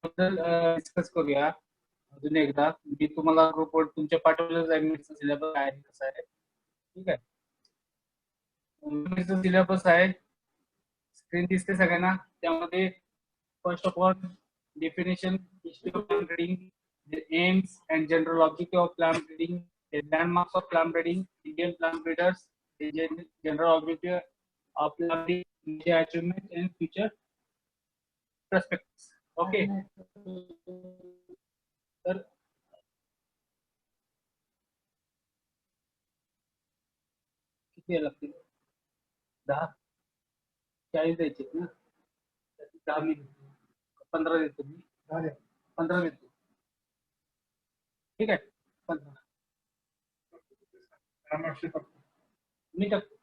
Discuss करूया अजून एकदा. मी तुम्हाला ग्रुपवर तुमच्या पाठवलेलं जाईल सिलेबस आहे कसं आहे. ठीक आहे. सिलेबस आहे, स्क्रीन दिसते सगळ्यांना. त्यामध्ये first of all definition, history of plant breeding, the aims and general objective of plant breeding, the landmarks of plant breeding, Indian plant breeders, the general objective of plant breeding, major achievements and future prospects. Okay. तर किती लागतील? 10 40 द्यायचे ना. 10 मी 15 देतो मी. 15 देतो. ठीक आहे. 15 मी टाकतो.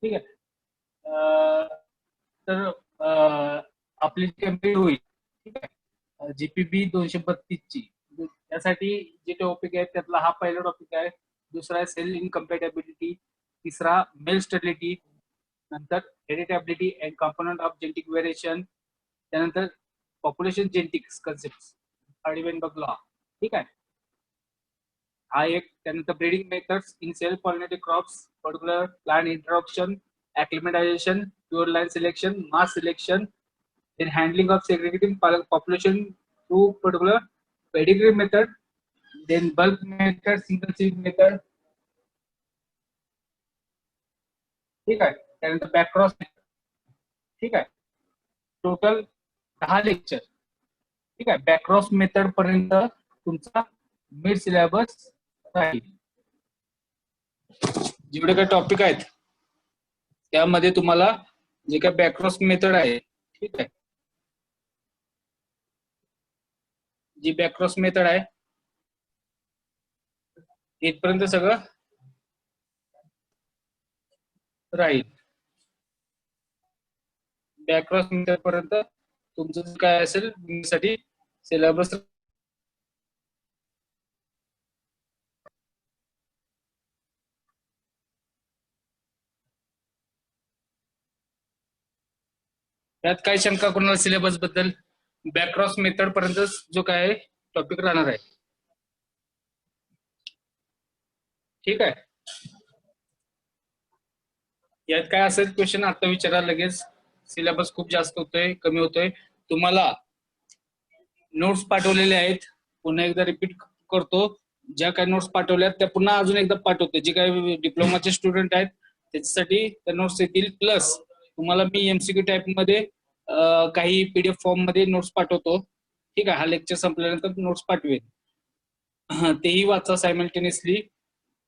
ठीक आहे. तर आपली कम्प्लीट होईल. ठीक आहे. जीपीबी 232 ची. त्यासाठी जे टॉपिक आहे त्यातला हा पहिला टॉपिक आहे. दुसरा आहे सेल इनकम्पॅटिबिलिटी. तिसरा मेल स्टेबिलिटी. नंतर heritability and component of genetic variation. त्यानंतर population genetics concept, Hardy Weinberg law. ठीक आहे. हा एक. त्यानंतर breeding methods in self pollinated crops, particular plant introduction, acclimatization, pure line selection, mass selection, then handling of segregating population through particular pedigree method, then bulk method, single seed method. ठीक आहे. त्यानंतर बॅकक्रॉस. ठीक आहे. Total 10 lecture. ठीक आहे. बॅकक्रॉस method पर्यंत तुमचा mid syllabus राहील. जेवढे काही टॉपिक आहेत त्यामध्ये तुम्हाला जे काही बॅकक्रॉस मेथड आहे, ठीक आहे, जी बॅकक्रॉस मेथड आहे इथपर्यंत सगळं राहील. बॅकक्रॉस मेथड पर्यंत तुमचं काय असेल साठी सिलेबस. त्यात काय शंका कोणाला सिलेबस बद्दल? बॅकक्रॉस मेथड पर्यंत जो काय टॉपिक राहणार आहे. ठीक आहे. यात काय असेल क्वेश्चन आता विचारा लगेच. सिलेबस खूप जास्त होतोय, कमी होतोय. तुम्हाला नोट्स पाठवलेले आहेत. पुन्हा एकदा रिपीट करतो. ज्या काही नोट्स पाठवल्यात त्या पुन्हा अजून एकदा पाठवतो. जे काही डिप्लोमाचे स्टुडंट आहेत त्याच्यासाठी त्या नोट्स येतील. प्लस तुम्हाला मी एमसीक्यू टाईप मध्ये काही पीडीएफ फॉर्म मध्ये नोट्स पाठवतो. ठीक आहे. हा लेक्चर संपल्यानंतर नोट्स पाठवेल. तेही वाचा सायमल्टेनियसली.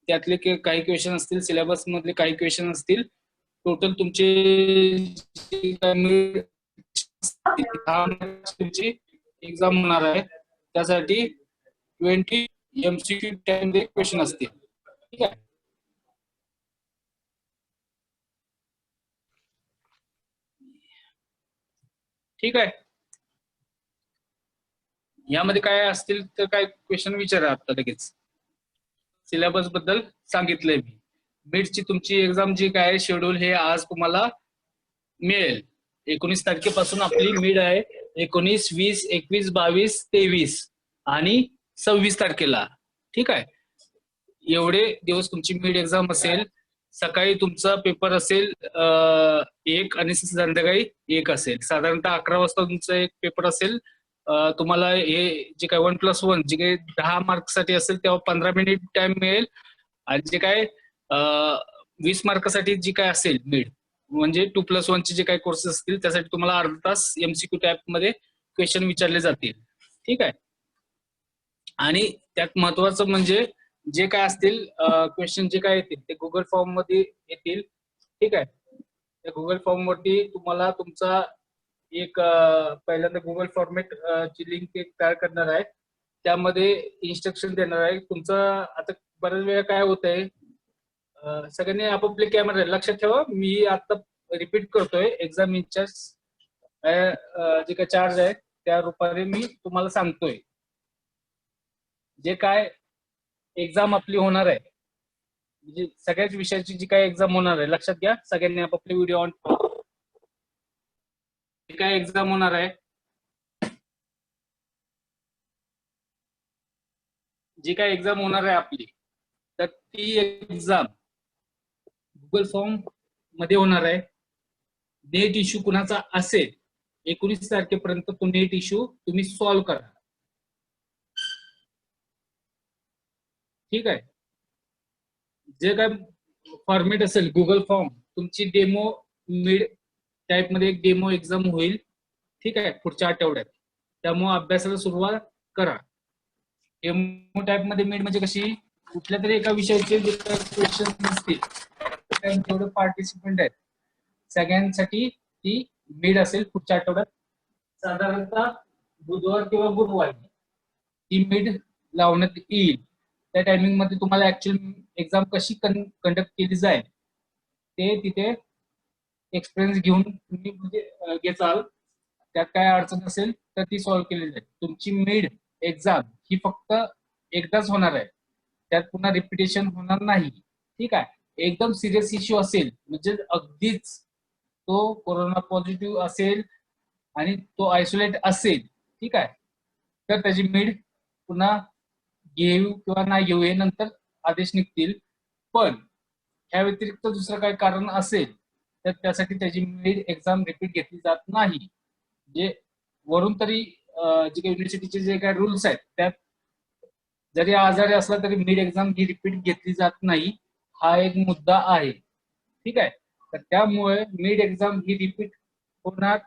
त्यातले काही क्वेश्चन असतील, सिलेबस मधले काही क्वेश्चन असतील. टोटल तुमचे एक्झाम होणार आहे. त्यासाठी 20 एमसीक्यू टाइम मध्ये क्वेश्चन असतील. ठीक आहे. ठीक आहे. यामध्ये काय असतील तर काय क्वेश्चन विचारा आता लगेच. सिलेबस बद्दल सांगितलंय मी. मिडची तुमची एक्झाम जी काय शेड्यूल हे आज तुम्हाला मिळेल. 19 तारखेपासून आपली मिड आहे. 19, 20, 21, 22, 23 आणि 26 तारखेला. ठीक आहे. एवढे दिवस तुमची मिड एक्झाम असेल. सकाळी तुमचा पेपर असेल 1 आणि संध्याकाळी 1 असेल. साधारणतः 11 वाजता तुमचा एक पेपर असेल. तुम्हाला हे जे काय 1+1 जे काही 10 मार्कसाठी असेल तेव्हा 15 मिनिट टाइम मिळेल. आणि जे काय 20 मार्कासाठी जी काय असेल मिड म्हणजे 2+1 चे जे काही कोर्सेस असतील त्यासाठी तुम्हाला अर्धा तास एमसीक्यू टाईप मध्ये क्वेश्चन विचारले जातील. ठीक आहे. आणि त्यात महत्वाचं म्हणजे जे काय असतील क्वेश्चन जे काय येतील ते गुगल फॉर्म मध्ये येतील. ठीक आहे. त्या गुगल फॉर्म वरती तुम्हाला तुमचा एक पहिल्यांदा गुगल फॉर्मेट ची लिंक एक तयार करणार आहे. त्यामध्ये इन्स्ट्रक्शन देणार आहे. तुमचं आता बऱ्याच वेळा काय होतंय सगळ्यांनी आपापले कॅमेरे लक्षात ठेवा. मी आता रिपीट करतोय. एक्झाम इन्चार्ज जे काय चार्ज आहे त्या रूपाने मी तुम्हाला सांगतोय. जे काय एक्झाम आपली होणार आहे म्हणजे सगळ्याच विषयाची जी काय एक्झाम होणार आहे लक्षात घ्या. सगळ्यांनी आपापले व्हिडिओ ऑन काय एक्झाम होणार आहे, जी काय एक्झाम होणार आहे आपली, तर ती एक्झाम गुगल फॉर्म मध्ये होणार आहे. नेट इश्यू कुणाचा असेल 19 तारखेपर्यंत तो नेट इश्यू तुम्ही सॉल्व्ह करा. ठीक आहे. जे काय फॉर्मेट असेल गुगल फॉर्म, तुमची डेमो मिड टाईप मध्ये एक डेमो एक्झाम होईल. ठीक आहे, पुढच्या आठवड्यात. त्यामुळे अभ्यासाला सुरुवात करा. डेमो टाईप मध्ये मिड म्हणजे कशी, कुठल्या तरी एका विषयाचे जे क्वेश्चन असतील जेवढे पार्टिसिपंट आहेत सगळ्यांसाठी ती मिड असेल पुढच्या आठवड्यात. साधारणतः बुधवार किंवा गुरुवारी ती मिड लावण्यात येईल. त्या टायमिंग मध्ये तुम्हाला ऍक्च्युअल एक्झाम कशी कंडक्ट केली जाईल ते तिथे एक्सपिरियन्स घेऊन तुम्ही म्हणजे घेचाल. त्यात काय अडचण असेल तर ती सॉल्व्ह केली जाईल. तुमची मिड एक्झाम ही फक्त एकदाच होणार आहे, त्यात पुन्हा रिपिटेशन होणार नाही. ठीक आहे. एकदम सिरियस इश्यू असेल म्हणजे अगदीच तो कोरोना पॉझिटिव्ह असेल आणि तो आयसोलेट असेल, ठीक आहे, तर त्याची मिड पुन्हा घेऊ किंवा नाही घेऊ हे नंतर आदेश निघतील. पण ह्या व्यतिरिक्त दुसरं काही कारण असेल तर त्यासाठी त्याची मिड एक्झाम रिपीट घेतली जात नाही. जे वरून तरी जे काही युनिव्हर्सिटीचे जे काही रूल्स आहेत त्यात जरी आजारी असला तरी मिड एक्झाम ही रिपीट घेतली जात नाही, हा एक मुद्दा आहे. ठीक आहे. तर त्यामुळे मिड एक्झाम ही रिपीट होणार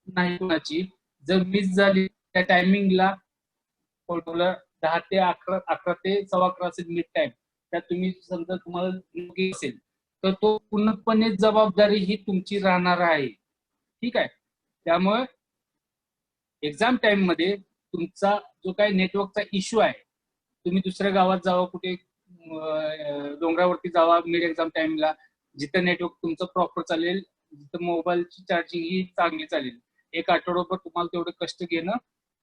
नाही कोणाची. जर मिस झाली त्या टायमिंगला 10 ते 11, 11 ते 11:15 असेल मिड टाइम, त्यात तुम्ही समजा तुम्हाला असेल तर तो पूर्णपणे जबाबदारी ही तुमची राहणार आहे. ठीक आहे. त्यामुळे एक्झाम टाइम मध्ये तुमचा जो काही नेटवर्कचा इश्यू आहे, तुम्ही दुसऱ्या गावात जावा, कुठे डोंगरावरती जावा मिड एक्झाम टाइमला, जिथं नेटवर्क तुमचं प्रॉपर चालेल, जिथं मोबाईलची चार्जिंग ही चांगली चालेल. एक आठवडाभर तुम्हाला तेवढे कष्ट घेणं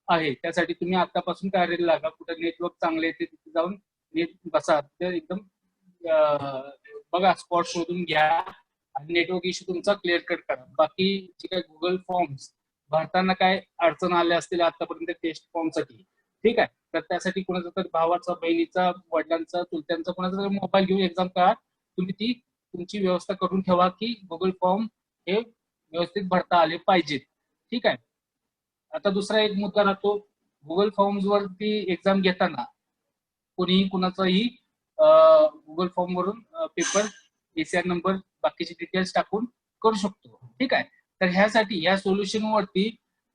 आहे. त्यासाठी तुम्ही आतापासून तयारीला लागा. कुठे नेटवर्क चांगले येते तिथे जाऊन नेट बसा. तर एकदम बघा, स्पॉट शोधून घ्या आणि नेटवर्क इश्यू तुमचा क्लिअर कट करा. बाकी जे काही गुगल फॉर्म्स भरताना काय अडचण आल्या असतील आतापर्यंत टेस्ट फॉर्म साठी, ठीक आहे, तर त्यासाठी कोणाचा तरी भावाचा, बहिणीचा, वडिलांचा, चुलत्यांचा कोणाचा तरी मोबाईल घेऊन एक्झाम करा. तुम्ही ती तुमची व्यवस्था करून ठेवा की गुगल फॉर्म हे व्यवस्थित भरता आले पाहिजेत. ठीक आहे. आता दुसरा एक मुद्दा राहतो, गुगल फॉर्म्स वरती एक्झाम घेताना कोणीही कुणाचाही गुगल फॉर्म वरून पेपर, एसीआर नंबर, बाकीचे डिटेल्स टाकून करू शकतो. ठीक आहे. तर ह्यासाठी ह्या सोल्युशन वरती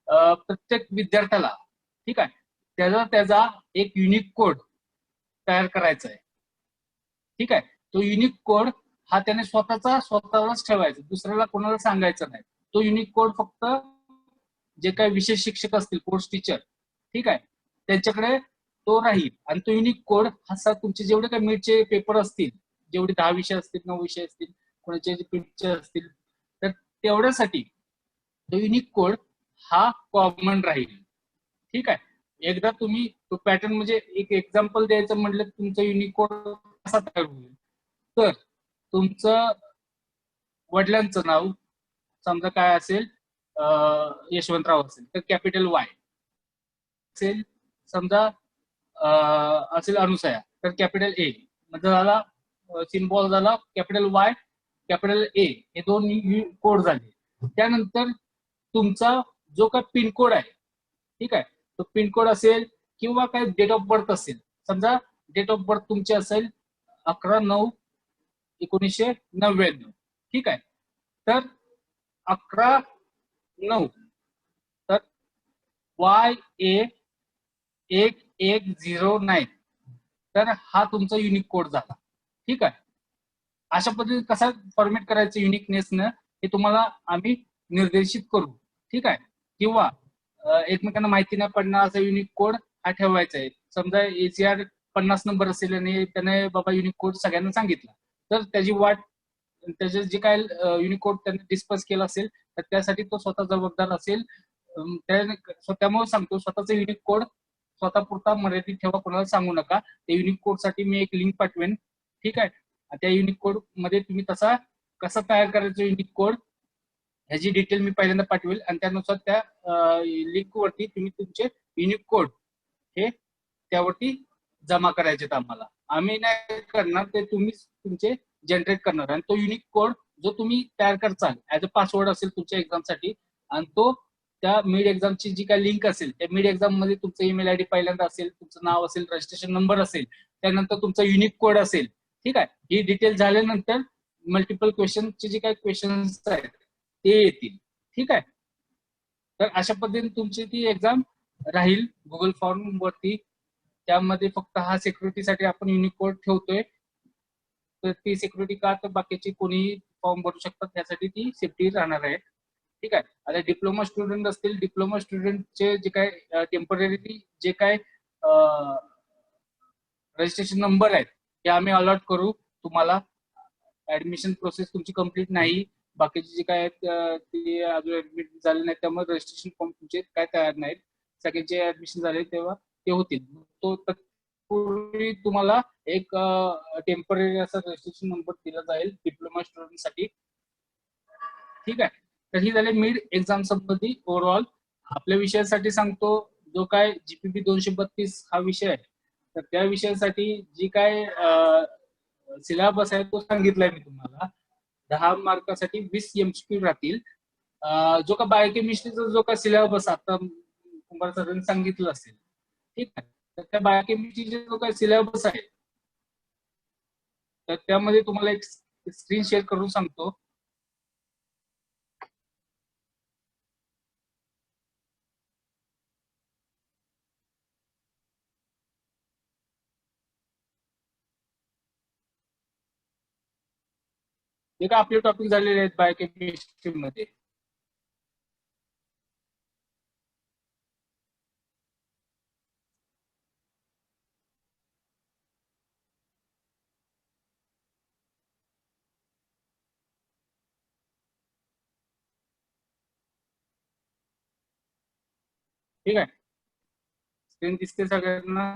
प्रत्येक विद्यार्थ्याला, ठीक आहे, त्याचा एक युनिक कोड तयार करायचा आहे. ठीक आहे. तो युनिक कोड हा त्याने स्वतःलाच ठेवायचा, दुसऱ्याला कोणाला सांगायचं नाही. तो युनिक कोड फक्त जे काही विशेष शिक्षक असतील, कोर्स टीचर, ठीक आहे, त्यांच्याकडे तो राहील. आणि तो युनिक कोड हा तुमचे जेवढे काही मिडचे पेपर असतील, जेवढे 10 विषय असतील, 9 विषय असतील, कोणाचे पिक्चर असतील, तर तेवढ्यासाठी तो युनिक कोड हा कॉमन राहील. ठीक आहे. एकदा तुम्ही तो पॅटर्न, म्हणजे एक एक्झाम्पल द्यायचं म्हटलं, तुमचा युनिक कोड कसा तयार होईल, तर तुमचं वडिलांचं नाव समजा काय असेल, यशवंतराव असेल तर कॅपिटल वाय असेल, समजा असेल अनुसया तर कॅपिटल ए, म्हणजे झाला सिम्बॉल झाला कॅपिटल वाय कॅपिटल ए, हे दोन कोड झाले. त्यानंतर तुमचा जो काय पिनकोड आहे, ठीक आहे, तो पिनकोड असेल किंवा काय डेट ऑफ बर्थ असेल. समजा डेट ऑफ बर्थ तुमची असेल 11/9/1999. ठीक आहे. तर 11/9, तर YA1109, तर हा तुमचा युनिक कोड झाला. ठीक आहे. अशा पद्धतीने कसा फॉर्मेट करायचं युनिकनेसनं हे तुम्हाला आम्ही निर्देशित करू. ठीक आहे. किंवा एकमेकांना माहिती नाही पडणार असा युनिक कोड हा ठेवायचा आहे. समजा एसीआर 50 नंबर असेल आणि त्याने बाबा युनिक कोड सगळ्यांना सांगितला, तर त्याची वाट, त्याचे जे काय युनिक कोड त्यांनी डिस्कस केला असेल तर त्यासाठी तो स्वतः जबाबदार असेल. त्यामुळे सांगतो, स्वतःचा युनिक कोड स्वतःपुरता मर्यादित ठेवा, कोणाला सांगू नका. त्या युनिक कोड साठी मी एक लिंक पाठवेन. ठीक आहे. त्या युनिक कोड मध्ये तुम्ही कसा तयार करायचा युनिक कोड ह्याची डिटेल मी पहिल्यांदा पाठवेल आणि त्यानुसार त्या लिंक वरती तुम्ही तुमचे युनिक कोड हे त्यावरती जमा करायचे आम्हाला. आम्ही नाही करणार, ते तुम्हीच तुमचे जनरेट करणार आणि तो युनिक कोड जो तुम्ही तयार करचाल ऍज अ पासवर्ड असेल तुमच्या एक्झामसाठी आणि तो त्या मिड एक्झामची जी काही लिंक असेल त्या मिड एक्झाम मध्ये तुमचं ईमेल आयडी पहिल्यांदा असेल, तुमचं नाव असेल, रजिस्ट्रेशन नंबर असेल, त्यानंतर तुमचा युनिक कोड असेल. ठीक आहे, ही डिटेल झाल्यानंतर मल्टिपल क्वेश्चनचे जे काही क्वेश्चन्स आहेत ते येतील. ठीक आहे, तर अशा पद्धतीने तुमची ती एक्झाम राहील गुगल फॉर्म वरती. त्यामध्ये फक्त हा सिक्युरिटीसाठी आपण युनिक कोड ठेवतोय. तर ती सिक्युरिटी का, तर बाकीची कोणीही फॉर्म भरू शकतात, त्यासाठी ती सेफ्टी राहणार आहे. ठीक आहे, आता डिप्लोमा स्टुडंट असतील, डिप्लोमा स्टुडंटचे जे काय टेम्पररी जे काय रजिस्ट्रेशन नंबर आहेत ते आम्ही अलॉट करू तुम्हाला. ऍडमिशन प्रोसेस तुमची कम्प्लीट नाही, बाकीचे जे काय आहेत ते अजून ऍडमिट झाले नाही, त्यामुळे रजिस्ट्रेशन फॉर्म तुमचे काय तयार नाहीत. सगळ्यांचे ऍडमिशन झाले तेव्हा ते होतील. तो तत्पूर्वी तुम्हाला एक टेम्पररी असा रजिस्ट्रेशन नंबर दिला जाईल डिप्लोमा स्टुडंटसाठी. ठीक आहे, तर ही झाली मिड एक्झाम संबंधी ओव्हरऑल. आपल्या विषयासाठी सांगतो, जो काय जीपीपी 232 हा विषय आहे, तर त्या विषयासाठी जी काय सिलेबस आहे तो सांगितलाय मी तुम्हाला. 10 मार्कासाठी 20 एमसीक्यू राहतील. जो का बायोकेमिस्ट्रीचा जो काय सिलेबस आता कुंभार सरांनी सांगितलं असेल, ठीक आहे, तर त्या बायोकेमिस्ट्रीचा जो काय सिलेबस आहे तर त्यामध्ये तुम्हाला एक स्क्रीन शेअर करून सांगतो. जे काय आपले टॉपिक झालेले आहेत बायोकेमिस्ट्री मध्ये. ठीक आहे, स्क्रीन दिसते सगळ्यांना?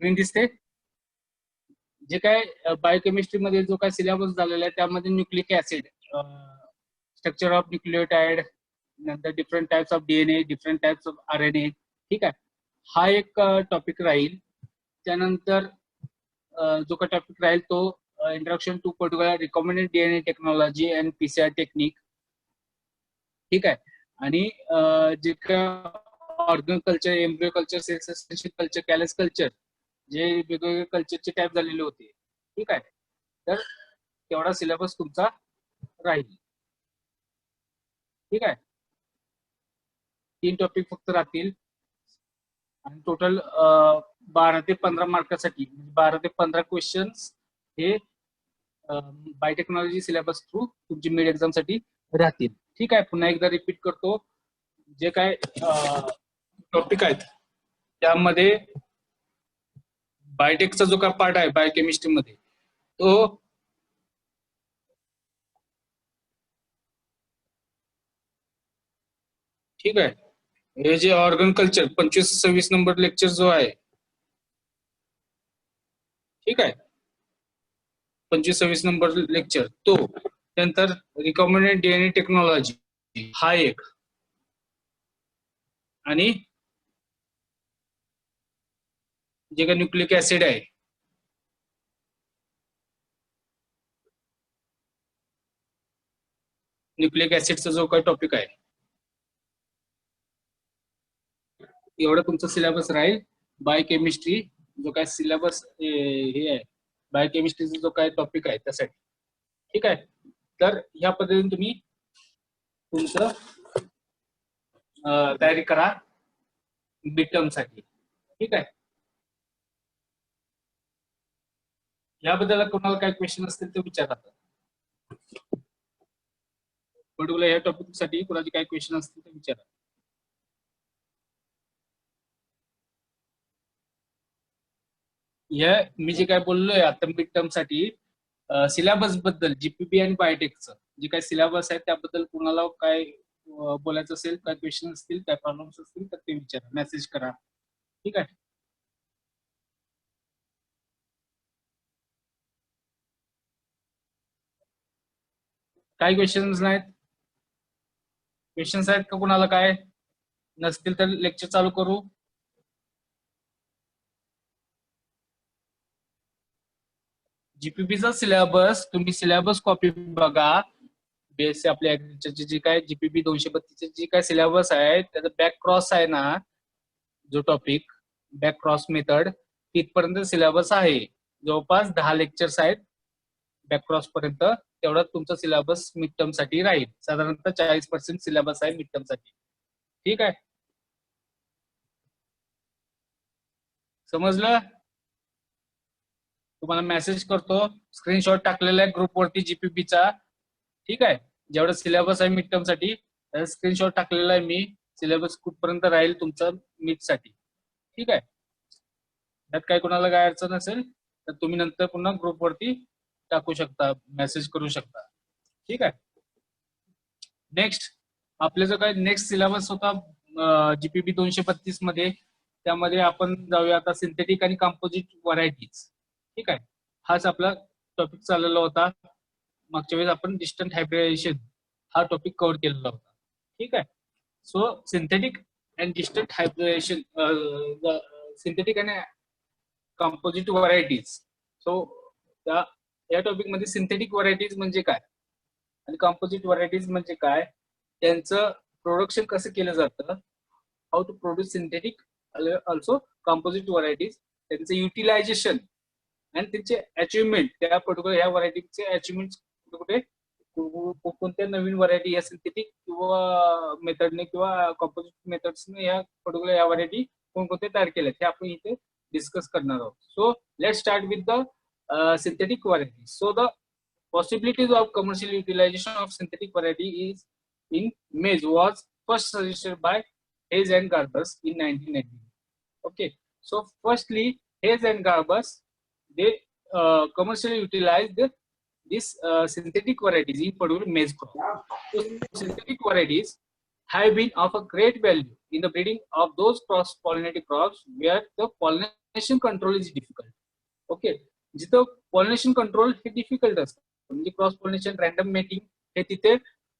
स्क्रीन दिसते? जे काय बायोकेमिस्ट्री मध्ये जो काय सिलेबस झालेला आहे त्यामध्ये nucleic acid, structure of nucleotide, नंतर different types of DNA, different types of RNA. ठीक आहे, हा एक टॉपिक राहील. त्यानंतर जो काय टॉपिक राहील तो introduction to particular recommended DNA technology and PCR technique. ठीक आहे, आणि जे काय organ culture, embryo culture, cell suspension culture, callus culture, जे वेगवेगळे कल्चरचे टाईप झालेले होते. ठीक आहे, तर तेवढा सिलेबस तुमचा राहील. ठीक आहे, 3 टॉपिक फक्त राहतील आणि टोटल 12 ते 15 मार्कासाठी 12 ते 15 क्वेश्चन्स हे बायोटेक्नॉलॉजी सिलेबस थ्रू तुमची मिड एक्झाम साठी राहतील. ठीक आहे, पुन्हा एकदा रिपीट करतो. जे काय टॉपिक आहेत त्यामध्ये बायोटेकचा जो काय पार्ट आहे बायोकेमिस्ट्री मध्ये तो ठीक आहे, हे जे ऑर्गन कल्चर 25-26 नंबर लेक्चर जो आहे, ठीक आहे, 25-26 नंबर लेक्चर तो. त्यानंतर रिकॉमेंडेड डीएनए टेक्नॉलॉजी हा एक, आणि जे काही न्यूक्लिक ऍसिड आहे न्यूक्लिक ऍसिडचा जो काही टॉपिक आहे एवढं तुमचं सिलेबस राहील. बायोकेमिस्ट्री जो काय सिलेबस हे आहे बायोकेमिस्ट्रीचा जो काय टॉपिक आहे त्यासाठी. ठीक आहे, तर ह्या पद्धतीने तुम्ही तुमचं तयारी करा मिड टर्म साठी. ठीक आहे, याबद्दल कोणाला काही क्वेश्चन असतील ते विचारा. पर्टिक्युलर या टॉपिक साठी कोणाचे काही क्वेश्चन असतील ते विचारा. हे मी जे काय बोललोय आता मिड टर्म साठी सिलेबस बद्दल जीपीबी आणि बायोटेकचं जे काय सिलेबस आहे त्याबद्दल कुणाला काय बोलायचं असेल, काय क्वेश्चन असतील, काय प्रॉब्लेम्स असतील तर ते विचारा, मेसेज करा. ठीक आहे. काही क्वेश्चन्स नाहीत? क्वेश्चन्स आहेत का कुणाला? काय नसतील तर लेक्चर चालू करू. जीपीबीचा सिलेबस तुम्ही सिलेबस कॉपी बघा. बेस आपल्या ऍग्रीकल्चरची जी काय जीपीबी 232 जी काय सिलेबस आहे त्याचा बॅक क्रॉस आहे ना, जो टॉपिक बॅक क्रॉस मेथड तिथपर्यंत सिलेबस आहे. जवळपास 10 लेक्चर्स आहेत बॅक क्रॉस पर्यंत. तेवढा तुमचा सिलेबस मिड टर्म साठी राहील. साधारणतः 40% सिलेबस आहे मिड टर्म साठी. ठीक आहे, समजलं? तुम्हाला मेसेज करतो, स्क्रीनशॉट टाकलेला आहे ग्रुपवरती जीपीबीचा. ठीक आहे, जेवढा सिलेबस आहे मिड टर्म साठी त्याचा स्क्रीनशॉट टाकलेला आहे मी. सिलेबस कुठपर्यंत राहील तुमचा मिड साठी. ठीक आहे, त्यात काय कोणाला काय अडचण असेल तर तुम्ही नंतर पुन्हा ग्रुपवरती टाकू शकता, मेसेज करू शकता. ठीक आहे, नेक्स्ट आपले जो काय नेक्स्ट सिलेबस होता जीपीबी 232 मध्ये, त्यामध्ये आपण जाऊया आता सिंथेटिक आणि कंपोजिट व्हरायटीज. ठीक आहे, हाच आपला टॉपिक चाललेला होता. मागच्या वेळेस आपण डिस्टंट हायब्रिडायझेशन हा टॉपिक कव्हर केलेला होता. ठीक आहे, so synthetic and distant hybridisation, synthetic आणि कंपोजिट व्हरायटीज. सो या टॉपिक मध्ये सिंथेटिक व्हरायटीज म्हणजे काय आणि कंपोजिट व्हरायटीज म्हणजे काय, त्यांचं प्रोडक्शन कसं केलं जातं, how to produce synthetic also composite varieties, त्यांचं युटिलायझेशन आणि त्यांचे अचिव्हमेंट, त्या पर्टिक्युलर ह्या व्हरायटीचे अचिव्हमेंट कुठे कोणत्या नवीन व्हरायटी या सिंथेटिक किंवा मेथडने किंवा कंपोजिट मेथड्सने या पर्टिक्युलर या व्हरायटी कोणकोणत्या तयार केल्यात हे आपण इथे डिस्कस करणार आहोत. So let start with the synthetic variety. So the possibilities of commercial utilization of synthetic variety is in maize was first suggested by Hayes and Garbus in 1990. Okay, so firstly Hayes and Garbus they commercially utilized this synthetic varieties in particular maize crop. So synthetic varieties have been of a great value in the breeding of those cross-pollinated crops where the pollination control is difficult. Okay, जिथं pollination control हे difficult असतं, म्हणजे cross pollination, random mating हे तिथे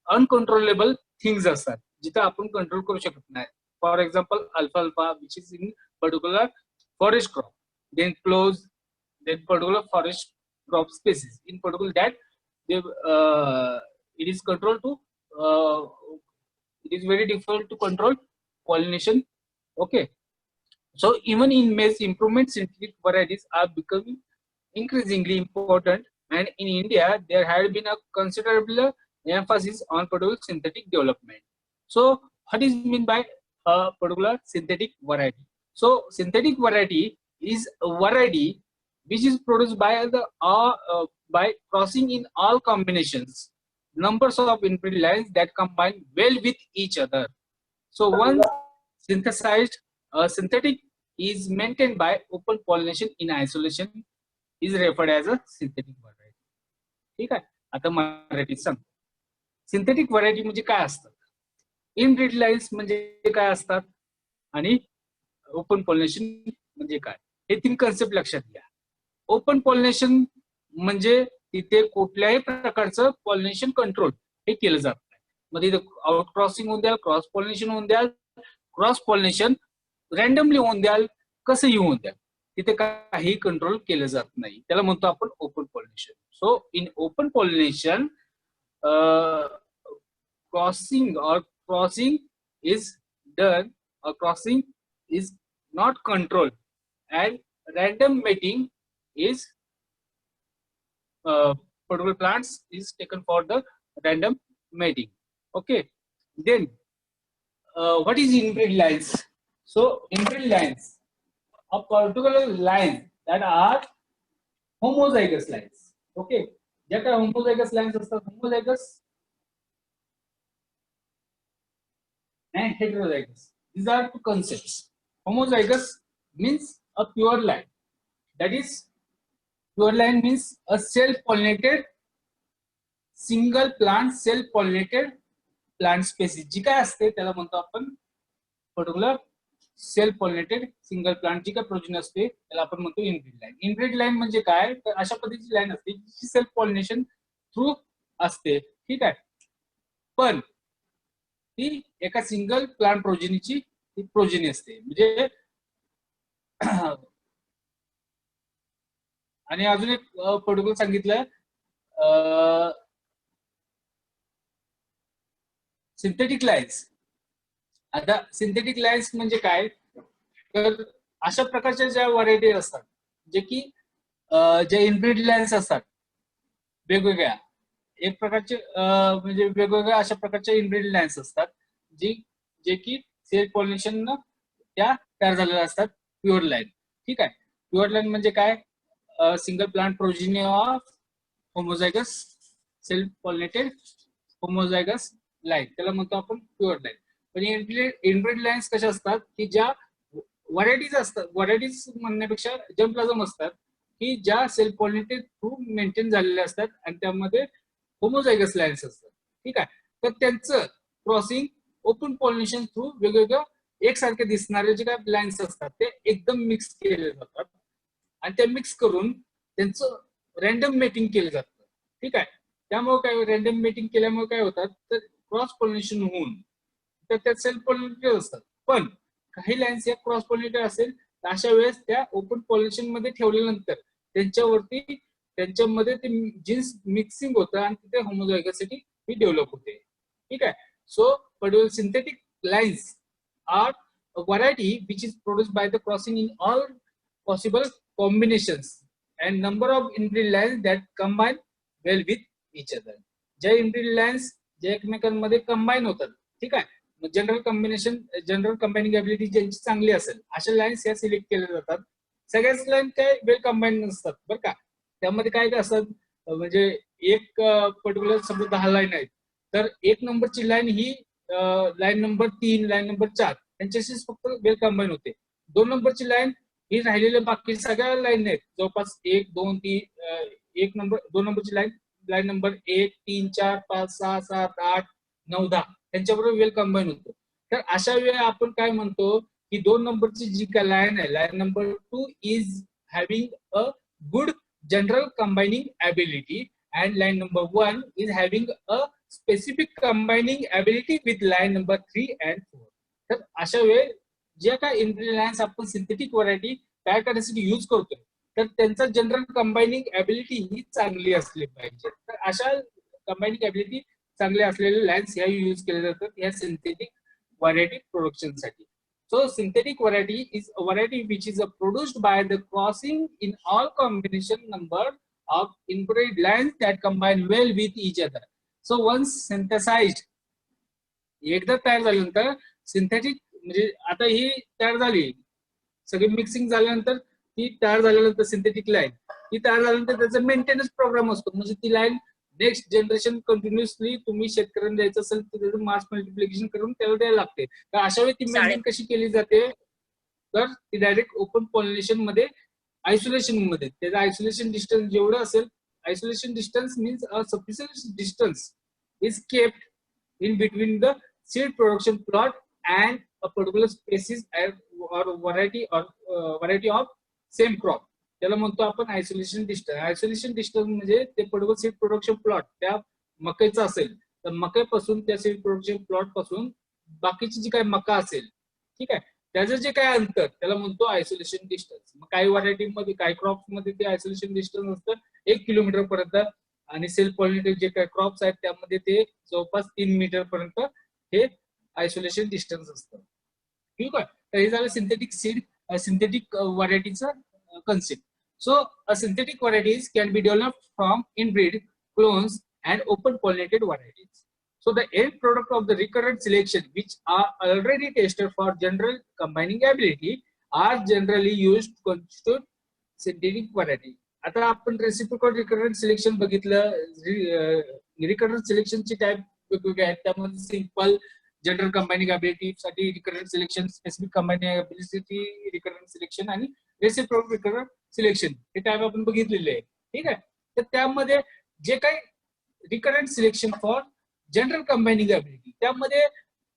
uncontrollable things असतात जिथं आपण control करू शकत नाही. For example alpha alpha which is in particular forest crop, then close, then particular forest crop species in particular that it is control to it is very difficult to control pollination. Okay, so even in maize, improvement synthetic varieties are becoming increasingly important, and in India there had been a considerable emphasis on particular synthetic development. So what is mean by a particular synthetic variety? So synthetic variety is a variety which is produced by the by crossing in all combinations numbers of inbreed lines that combine well with each other. So one synthesized synthetic is maintained by open pollination in isolation is referred as a synthetic variety. ठीक आहे, आता मराठीत सांगतो. Synthetic variety म्हणजे काय असतात, inbreed lines म्हणजे काय असतात आणि ओपन पॉलिनेशन म्हणजे काय, हे 3 कन्सेप्ट लक्षात घ्या. ओपन पॉलिनेशन म्हणजे तिथे कुठल्याही प्रकारचं पॉलिनेशन कंट्रोल हे केलं जात नाही. मग तिथे आउट क्रॉसिंग होऊन द्याल, क्रॉस पॉलिनेशन होऊन द्याल, क्रॉस पॉलिनेशन रॅन्डमली होऊन द्याल, कसंही होऊन द्याल, तिथे काही कंट्रोल केलं जात नाही, त्याला म्हणतो आपण open pollination. So in open pollination crossing is done, crossing is not controlled, and random mating is particular plants is taken for the random mating. Okay, then what is inbreed lines? So inbreed lines are particular lines that are homozygous lines. Okay, ज्या काय homozygous lines असतात, homozygous and heterozygous, these are two concepts. Homozygous means a pure line That is, pure line means a self-pollinated single plant, self-pollinated plant species. जी काय असते त्याला म्हणतो आपण particular self pollinated single plant जी काय progeny असते त्याला आपण म्हणतो इनब्रीड लाईन. इनब्रीड लाईन म्हणजे काय, तर अशा पद्धतीची लाईन असते जी सेल्फ पॉलिनेशन थ्रू असते. ठीक आहे, पण ती एका सिंगल प्लांट प्रोजेनीची प्रोजेनी असते. म्हणजे आणि अजून एक पर्टिक्युलर सांगितलं, सिंथेटिक लाईन्स. आता सिंथेटिक लाईन्स म्हणजे काय, तर अशा प्रकारच्या ज्या व्हरायटी असतात जे की ज्या इनब्रीड लाईन्स असतात वेगवेगळ्या, एक प्रकारचे म्हणजे वेगवेगळ्या अशा प्रकारच्या इनब्रीड लाईन्स असतात जे की सेल्फ पॉलिनेशन त्या तयार झालेल्या असतात, प्युअर लाईन. ठीक आहे, प्युअर लाईन म्हणजे काय, single plant progeny of homozygous self pollinated homozygous line, त्याला म्हणतो आपण प्युअर लाईन. पण इनब्रीड लाईन्स कशा असतात की ज्या व्हरायटीज असतात, व्हरायटीज म्हणण्यापेक्षा जर्मप्लाझम असतात की ज्या सेल्फ पॉलिनेटेड थ्रू मेंटेन झालेल्या असतात आणि त्यामध्ये होमोझायगस लाईन्स असतात. ठीक आहे, तर त्यांचं क्रॉसिंग ओपन पॉलिनेशन थ्रू वेगवेगळ्या एकसारखे दिसणारे जे काय लाईन्स असतात ते एकदम मिक्स केले जातात आणि ते मिक्स करून त्यांचं रॅन्डम मेटिंग केलं जातं. ठीक आहे, त्यामुळे काय रॅन्डम मेटिंग केल्यामुळे काय होतात, तर क्रॉस पॉलिनेशन होऊन तर त्या सेल्फ पॉलिनेटेड असतात. पण काही लाईन्स या क्रॉस पॉलिनेटेड असेल तर अशा वेळेस त्या ओपन पॉलिनेशन मध्ये ठेवल्यानंतर त्यांच्यावरती त्यांच्यामध्ये ते जीन्स मिक्सिंग होतं आणि तिथे होमोझायगसिटी ही डेव्हलप होते. ठीक आहे, so particular synthetic lines are a variety which is produced by the crossing in all possible combinations and number of inbreed lines that combine well with each other. ज्या inbreed lines जे एकमेकांमध्ये combine होतात, ठीक आहे, general combination, general कंबाईनिंग ability ज्यांची चांगली असेल अशा लाईन्स या सिलेक्ट केल्या जातात. सगळ्याच लाईन काय वेल कंबाईन नसतात बरं का, त्यामध्ये काय काय असतात, म्हणजे एक पर्टिक्युलर समजा 10 लाईन आहेत तर एक नंबरची लाईन ही लाईन नंबर 3, लाईन नंबर 4 त्यांच्याशी फक्त वेल कंबाईन होते. 2 नंबरची लाईन ही राहिलेल्या बाकी सगळ्या लाईन आहेत जवळपास 1, 2, 3, 1 नंबर 2 नंबरची लाईन, लाईन नंबर 1, 3, 4, 5, 6, 7, 8, 9, 10 त्यांच्याबरोबर वेल कंबाईन होतो. तर अशा वेळी आपण काय म्हणतो की 2 नंबरची जी काय लाईन आहे, line number 2 is having a good general combining ability and line number 1 is having a specific combining ability with line number 3 and 4. तर अशा वेळी ज्या काय इनब्रीड लाईन्स आपण सिंथेटिक व्हरायटी तयार करण्यासाठी यूज करतोय तर त्यांचा जनरल कंबाईनिंग ॲबिलिटी ही चांगली असली पाहिजे. तर अशा कंबाईनिंग ॲबिलिटी चांगल्या असलेल्या लाईन्स ह्या यूज केल्या जातात या सिंथेटिक व्हरायटी प्रोडक्शन साठी. So synthetic variety is a variety which is produced by the crossing in all combination number of inbreed lines that combine well with each other. So once synthesized, एकदा तयार झाल्यानंतर synthetic म्हणजे आता ही तयार झाली, सगळी mixing झाल्यानंतर ती तयार झाल्यानंतर सिंथेटिक लाईन ही तयार झाल्यानंतर त्याचा मेंटेनन्स प्रोग्राम असतो. म्हणजे ती लाईन नेक्स्ट जनरेशन कंटिन्युअसली तुम्ही शेतकऱ्यांना द्यायचं असेल तर त्याचं मास मल्टिप्लिकेशन करून त्याला द्यायला लागते. तर अशा वेळी ती मेंटेन कशी केली जाते, तर ती डायरेक्ट ओपन पॉलिनेशन मध्ये आयसोलेशन मध्ये त्याचं आयसोलेशन डिस्टन्स जेवढं असेल, isolation distance means a sufficient distance is kept in between the seed production plot and a particular species or variety of same crop. त्याला म्हणतो आपण आयसोलेशन डिस्टन्स. आयसोलेशन डिस्टन्स म्हणजे ते पर्टिक्युलर सीड प्रोडक्शन प्लॉट त्या मक्याचा असेल तर मक्यापासून त्या सीड प्रोडक्शन प्लॉट पासून बाकीची जी काही मका असेल, ठीक आहे, त्याचं जे काय अंतर त्याला म्हणतो आयसोलेशन डिस्टन्स. मग काही व्हरायटी मध्ये काही क्रॉप मध्ये ते आयसोलेशन डिस्टन्स असतं 1 किलोमीटर पर्यंत आणि सेल्फ पॉलिनेटेड जे काही क्रॉप्स आहेत त्यामध्ये ते जवळपास 3 मीटर पर्यंत हे आयसोलेशन डिस्टन्स असतं. ठीक आहे, तर हे झालं सिंथेटिक सीड सिंथेटिक व्हरायटीचं concept. So a synthetic varieties can be developed from inbred clones and open pollinated varieties. So the end product of the recurrent selection, which are already tested for general combining ability, are generally used to constitute synthetic variety. आता आपण reciprocal recurrent selection बघितलं. Recurrent सिलेक्शनची type वेगवेगळे आहेत, त्यामध्ये simple general combining ability साठी recurrent selection, specific combining ability recurrent selection आणि reciprocal selection हे टाईप आपण बघितलेले आहे. ठीक आहे. तर त्यामध्ये जे काही recurrent selection for general combining ability, त्यामध्ये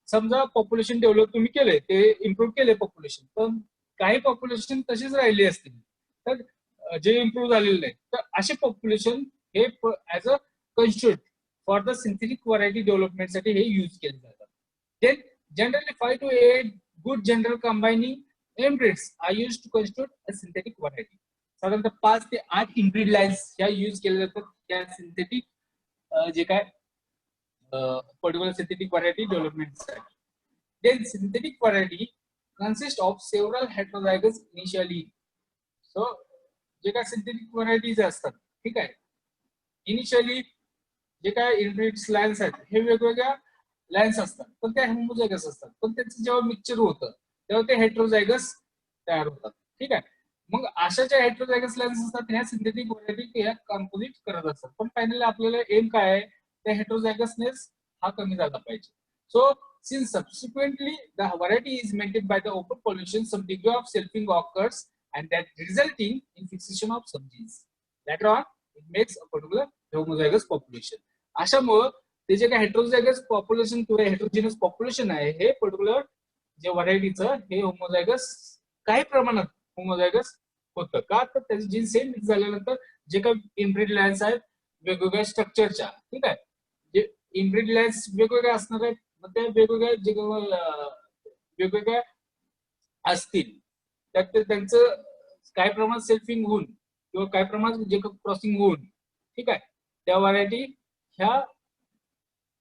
समजा पॉप्युलेशन डेव्हलप तुम्ही केलंय, ते इम्प्रूव्ह केले पॉप्युलेशन, पण काही पॉप्युलेशन तशीच राहिली असतील, तर जे इम्प्रूव्ह झालेले नाही, तर असे पॉप्युलेशन हे as a constitute for the synthetic variety डेव्हलपमेंटसाठी हे यूज केले जातात. Then generally 5 to 8 good general combining inbreds are use to constitute a synthetic variety. साधारणतः 5 ते 8 इम्ब्रिड लाईन्स ह्या यूज केल्या जातात त्या सिंथेटिक जे काय पर्टिक्युलर सिंथेटिक व्हरायटी डेव्हलपमेंटसाठी. Then synthetic variety consists of several heterozygous initially. So जे काय सिंथेटिक व्हरायटीज असतात, ठीक आहे, इनिशियली जे काय इनब्रीड्स लाईन्स आहेत हे वेगवेगळ्या लाईन्स असतात, पण त्या होमोझायगस असतात, पण त्यांचं जेव्हा मिक्सचर होतं तेव्हा ते हेट्रोझायगस तयार होतात. ठीक आहे. मग अशा ज्या हेट्रोझायगस लाईन्स असतात ह्या सिंथेटिक व्हरायटी ह्या कॉम्पोजिट करत असतात, पण फायनली आपल्याला एम काय आहे, त्या हेट्रोझायगसनेस हा कमी झाला पाहिजे. So since subsequently the variety is maintained by the open pollination, some degree of selfing occurs and that resulting in fixation of some genes. Later on, it makes a particular homozygous population. अशामुळे ते जे काही heterozygous population किंवा heterogeneous population आहे हे particular जे व्हरायटीचं हे homozygous काही प्रमाणात होमोझायगस होतं का, तर त्याचे जीन सेम मिक्स झाल्यानंतर जे काही इनब्रीड लाईन्स आहेत वेगवेगळ्या स्ट्रक्चरच्या, ठीक आहे, जे इनब्रीड लाईन्स वेगवेगळ्या असणार आहेत, त्या वेगवेगळ्या जे वेगवेगळ्या असतील त्यात त्यांचं काही प्रमाणात सेल्फिंग होऊन किंवा काही प्रमाणात जे क्रॉसिंग होऊन, ठीक आहे, त्या व्हरायटी ह्या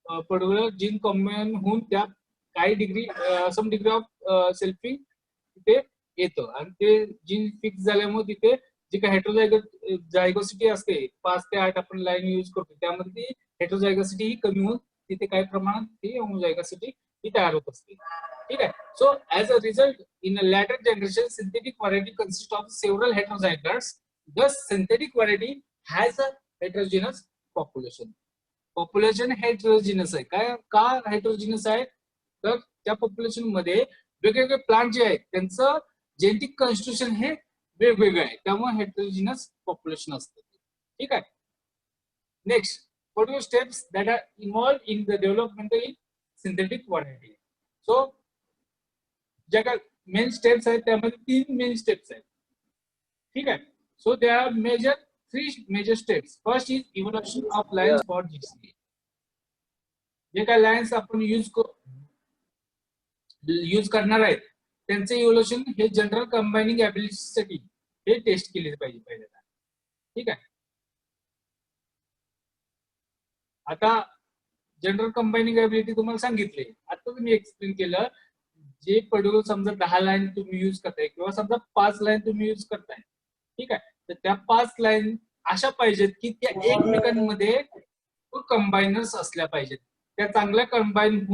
पर्टिक्युलर जीन कॉम्बाईन होऊन त्या काही degree some degree of selfing तिथे येतं आणि ते जीन फिक्स झाल्यामुळे तिथे जे काही हेट्रोझायगोसिटी असते 5 ते 8 आपण लाईन यूज करतो त्यामध्ये ती हेट्रोझायगोसिटी ही कमी होऊन तिथे काही प्रमाणात ती होमोझायगोसिटी ही तयार होत असते. ठीक आहे. So as a result in a later generation synthetic variety consist of several heterozygotes. Thus synthetic variety has a heterogeneous population. Population heterogeneous आहे. काय का हेट्रोजिनस आहे, तर त्या पॉप्युलेशन मध्ये वेगवेगळे प्लांट जे आहेत त्यांचं जेनेटिक कॉन्स्टिट्यूशन हे वेगवेगळं आहे, त्यामुळे हेट्रोजिनस पॉप्युलेशन असतं. ठीक आहे. Next, what are steps that are involved in the development of synthetic variety? So ज्या काही मेन स्टेप्स आहेत त्यामध्ये 3 मेन स्टेप्स आहेत. ठीक आहे. So they are major 3 major steps. First is evolution of lines for GCA. जे काही lines आपण यूज करणार आहेत त्यांचे इव्होल्यूशन हे जनरल कंबायनिंग ॲबिलिटीसाठी हे टेस्ट केले पाहिजे पहिल्यांदा. ठीक आहे. आता जनरल कंबायनिंग ॲबिलिटी तुम्हाला सांगितले, आता तुम्ही एक्सप्लेन केलं, जे पर्टिक्युलर समजा 10 लाईन तुम्ही यूज करताय किंवा समजा 5 लाईन तुम्ही यूज करताय, ठीक आहे, तर त्या 5 लाईन अशा पाहिजेत की त्या एकमेकांमध्ये कंबायनर्स असल्या पाहिजेत, त्या चांगल्या कंबाईन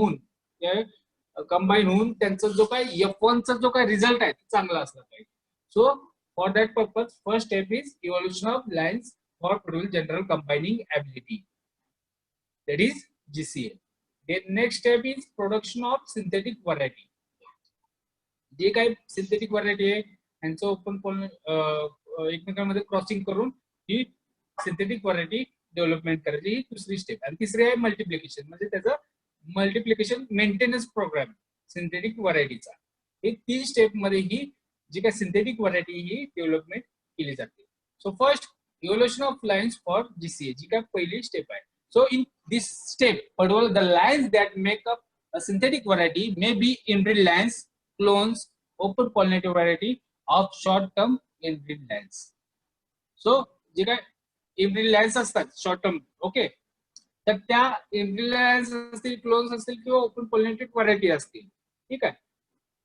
होऊन त्यांचा जो काही F1 चा जो काही रिझल्ट आहे चांगला असला पाहिजे. So for that purpose first step is evolution of lines for particular general combining ability, that is GCA. The next step is production of synthetic variety. जे काही सिंथेटिक व्हरायटी आहे यांचं ओपन एकमेकांमध्ये क्रॉसिंग करून ही सिंथेटिक व्हरायटी डेव्हलपमेंट करायची, ही दुसरी step. आणि तिसरी आहे मल्टिप्लिकेशन, म्हणजे त्याचं मल्टिप्लिकेशन मेंटेनन्स प्रोग्राम सिंथेटिक व्हरायटीचा. हे 3 स्टेप मध्ये ही जी काही सिंथेटिक व्हरायटी ही डेव्हलपमेंट केली जाते. So first evolution of lines for GCA, जी काय पहिली स्टेप आहे. So in this step, the lines that make up a synthetic variety may be inbred lines, clones, open pollinated variety of short-term inbred lines. So जे काय inbred lines असतात short term, okay, तर त्या inbred lines असतील, clones असतील किंवा open pollinated variety असतील, ठीक आहे,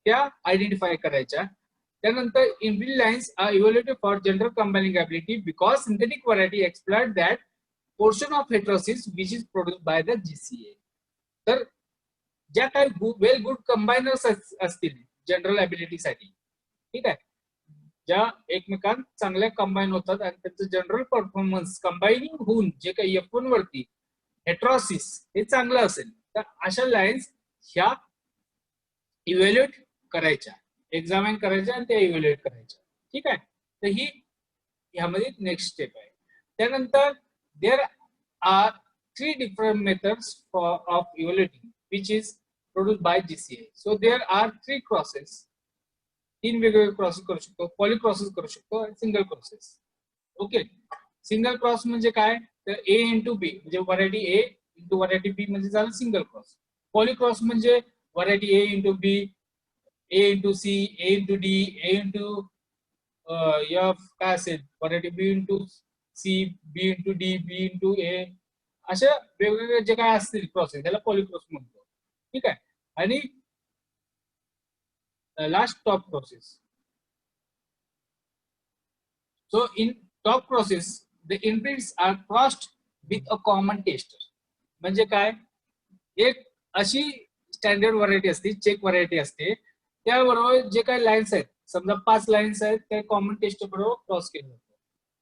त्या आयडेंटिफाय करायच्या. त्यानंतर inbred lines are evaluated for general combining ability because synthetic variety exploit that portion of heterosis which is produced by the GCA. तर ज्या काही वेल गुड कंबायनर्स असतील जनरल ॲबिलिटी साठी, ठीक आहे, ज्या एकमेकांत चांगल्या कंबाईन होतात आणि त्यांचं जनरल परफॉर्मन्स कंबाईनिंग होऊन जे काही F1 वरती हेट्रोसिस हे चांगलं असेल, तर अशा लाईन्स ह्या इव्हॅल्युएट करायच्या, एक्झामिन करायच्या आणि त्या इव्हॅल्युएट करायच्या. ठीक आहे. तर ही ह्यामध्ये नेक्स्ट स्टेप आहे. त्यानंतर there are 3 different methods of evaluating which is produced by GCA. So there are 3 crosses. 3 वेगवेगळे क्रॉसेस करू शकतो, पॉलिक्रॉसेस करू शकतो आणि single crosses. Okay, single cross म्हणजे काय, तर A इंटू बी म्हणजे variety A into variety B म्हणजे झालं सिंगल क्रॉस. पॉलिक्रॉस म्हणजे variety A into B, A into C, A into D, A into F काय असेल, variety B into C, B into D, B into A, अशा वेगवेगळे जे काय असतील क्रॉसेस त्याला पॉलिक्रॉस म्हणतो. ठीक आहे. आणि last top crosses. So in top process, the inputs are crossed with a common tester. म्हणजे काय, एक अशी स्टँडर्ड व्हरायटी असते, चेक व्हरायटी असते, त्याबरोबर जे काही लाईन्स आहेत, समजा 5 लाईन्स आहेत, त्या कॉमन टेस्ट बरोबर क्रॉस केलं जातं.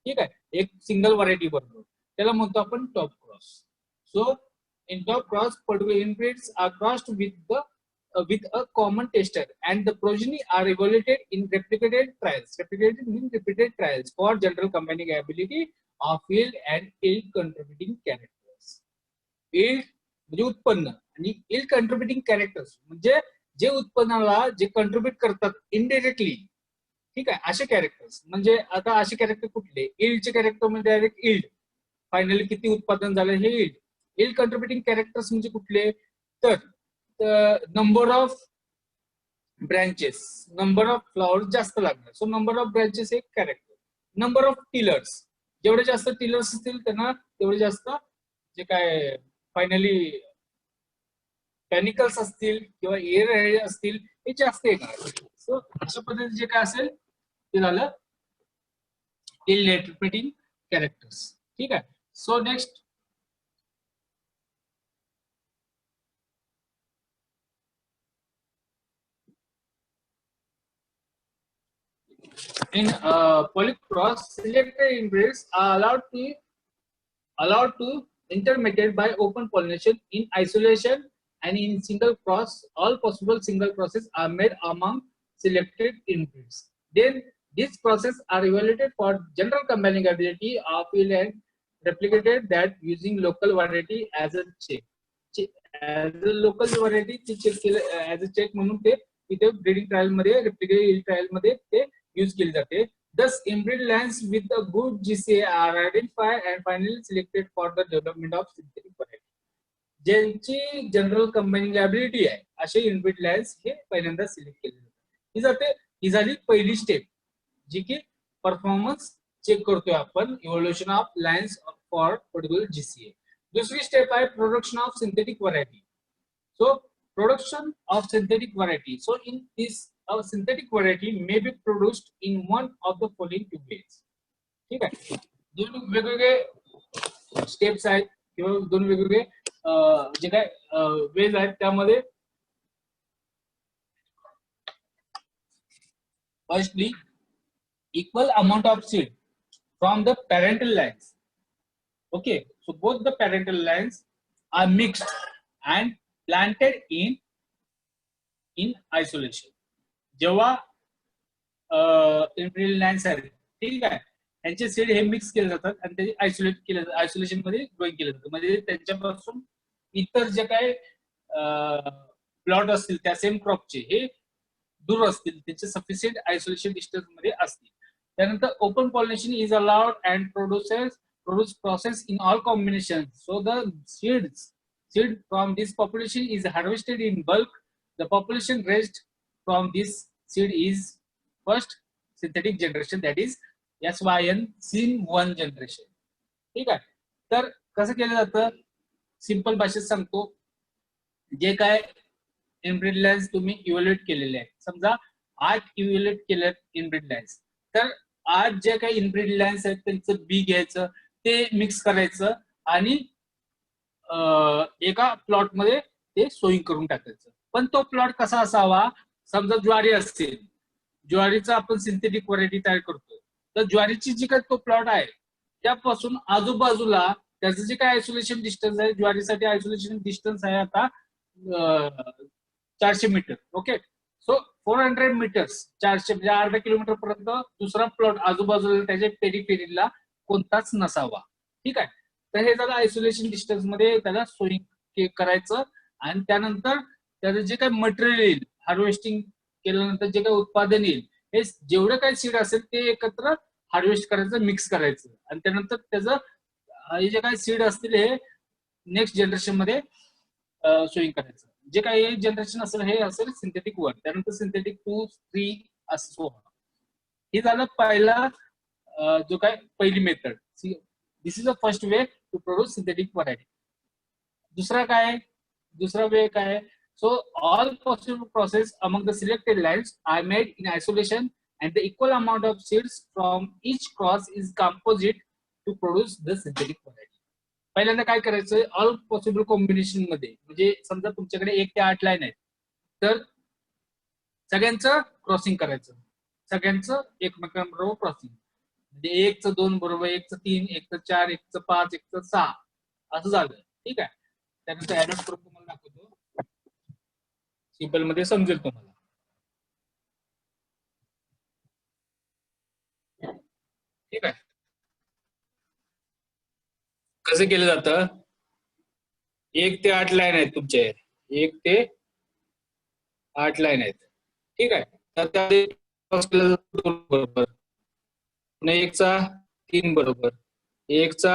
ठीक आहे, एक सिंगल व्हरायटी बरोबर, त्याला म्हणतो आपण top cross. So in top cross particular inputs are crossed with a common tester and the progeny are evaluated in replicated trials for general combining ability of yield and yield contributing characters. Yield म्हणजे उत्पन्न आणि yield contributing characters म्हणजे जे उत्पन्नाला जे contribute करतात indirectly. ठीक आहे, असे कॅरेक्टर्स म्हणजे आता असे कॅरेक्टर कुठले, यील्डचे कॅरेक्टर म्हणजे डायरेक्ट यील्ड, फायनली किती उत्पादन झालं हे यील्ड. यील्ड कंट्रीब्युटिंग कॅरेक्टर्स म्हणजे कुठले, तर number of branches, number of flowers जास्त लागणार. सो नंबर ऑफ ब्रांचेस एक कॅरेक्टर. नंबर ऑफ टिलर्स, जेवढे जास्त टिलर्स असतील त्यांना तेवढे जास्त जे काय फायनली केमिकल्स असतील किंवा एअर असतील हे जास्त येणार. सो अशा पद्धतीने जे काय असेल ते झालं इलनेटिंग कॅरेक्टर्स. ठीक आहे. So next in polycross, selected inbreeds are allowed to intermediate by open pollination in isolation, and in single cross all possible single crosses are made among selected inbreeds. Then these crosses are evaluated for general combining ability of yield and replicated that using local variety as a check. As a local variety check as a check म्हणून ते इथे breeding trial मध्ये, replicated yield trial मध्ये ते use केली जाते. Thus, inbred lands with a good GCA are identified and finally selected for the development of synthetic variety. ज्यांची general combining ability आहे असे इनब्रीड लँड्स हे पहिल्यांदा सिलेक्ट केले जाते. ही झाली पहिली स्टेप, जी की परफॉर्मन्स चेक करतोय आपण, evolution of lands for particular GCA. दुसरी स्टेप आहे production of synthetic variety. So production of synthetic variety. So in this, a synthetic variety may be produced in one of the following 2 ways. ठीक आहे, दोन वेगवेगळे steps आहेत किंवा दोन वेगवेगळे जे काय वेज आहेत. त्यामध्ये firstly equal amount of seed from the parental lines. Okay, so both the parental lines are mixed and planted in isolation. जेव्हा इनब्रीड लँड्स आहेत, ठीक आहे, त्यांचे सीड हे मिक्स केले जातात आणि ते आयसोलेट केले जातात, आयसोलेशन मध्ये ग्रोइंग केलं जातं. म्हणजे त्यांच्यापासून इतर जे काय प्लॉट असतील त्या सेम क्रॉपचे हे दूर असतील, त्यांचे सफिशियंट आयसोलेशन डिस्टन्स मध्ये असतील. त्यानंतर open pollination is aloud and produce process in all combination. So the seed from this population is harvested in bulk. The population raised from this seed is first synthetic generation, that is SYN SYN1 generation. ठीक आहे. तर कसं केलं जातं, simple भाषेत सांगतो, जे काय इनब्रीड लँड्स तुम्ही इव्हॅल्युएट केलेले आहेत, समजा 8 इव्हॅल्युएट केले इनब्रीड लँड्स, तर 8 जे काही इनब्रीड लँड्स आहेत त्यांचं बी घ्यायचं, ते मिक्स करायचं आणि एका प्लॉट मध्ये ते सोईंग करून टाकायचं. पण तो प्लॉट कसा असावा, समजा ज्वारी असतील, ज्वारीचा आपण सिंथेटिक व्हरायटी तयार करतो, तर ज्वारीची जी काय तो प्लॉट आहे त्यापासून आजूबाजूला त्याचं जे काय आयसोलेशन डिस्टन्स आहे, ज्वारीसाठी आयसोलेशन डिस्टन्स आहे आता 400 मीटर. ओके, सो 400 मीटर्स 400 म्हणजे अर्धा किलोमीटर पर्यंत दुसरा प्लॉट आजूबाजूला त्याच्या पेरिफेरीला कोणताच नसावा. ठीक आहे. तर हे झालं आयसोलेशन डिस्टन्स मध्ये त्याला सोयी करायचं. आणि त्यानंतर त्याचं जे काही मटेरियल येईल हार्वेस्टिंग केल्यानंतर जे काही उत्पादन येईल हे जेवढं काही सीड असेल ते एकत्र हार्वेस्ट करायचं, मिक्स करायचं आणि त्यानंतर त्याचं हे जे काही सीड असतील हे नेक्स्ट जनरेशन मध्ये सोयी करायचं. जे काही जनरेशन असेल हे असेल सिंथेटिक 1, त्यानंतर सिंथेटिक 2, 3 असं. हे झालं पहिला जो काय पहिली method. This is the first way to produce synthetic variety. दुसरा वे काय? So all possible process among the selected lines are made in isolation and the equal amount of seeds from each cross is composite to produce the synthetic variety. पहिल्यांदा काय करायचं? All possible combination मध्ये, म्हणजे समजा तुमच्याकडे 1 ते 8 line आहेत तर सगळ्यांचं क्रॉसिंग करायचं, सगळ्यांचं एकमेकांबरोबर क्रॉसिंग. म्हणजे 1चं 2 बरोबर, 1चं 3, 1चं 4, 1चं 5, 1चं 6 असं झालं. ठीक आहे. त्यानंतर ऍड ऑन करून तुम्हाला दाखवतो, सिंपल मध्ये समजेल तुम्हाला. ठीक आहे. कसं केलं जातं? 1 ते 8 लाईन आहेत तुमचे, 1 ते 8 लाईन आहेत. ठीक आहे. तर त्यामध्ये बरोबर, 1चा 3 बरोबर, 1चा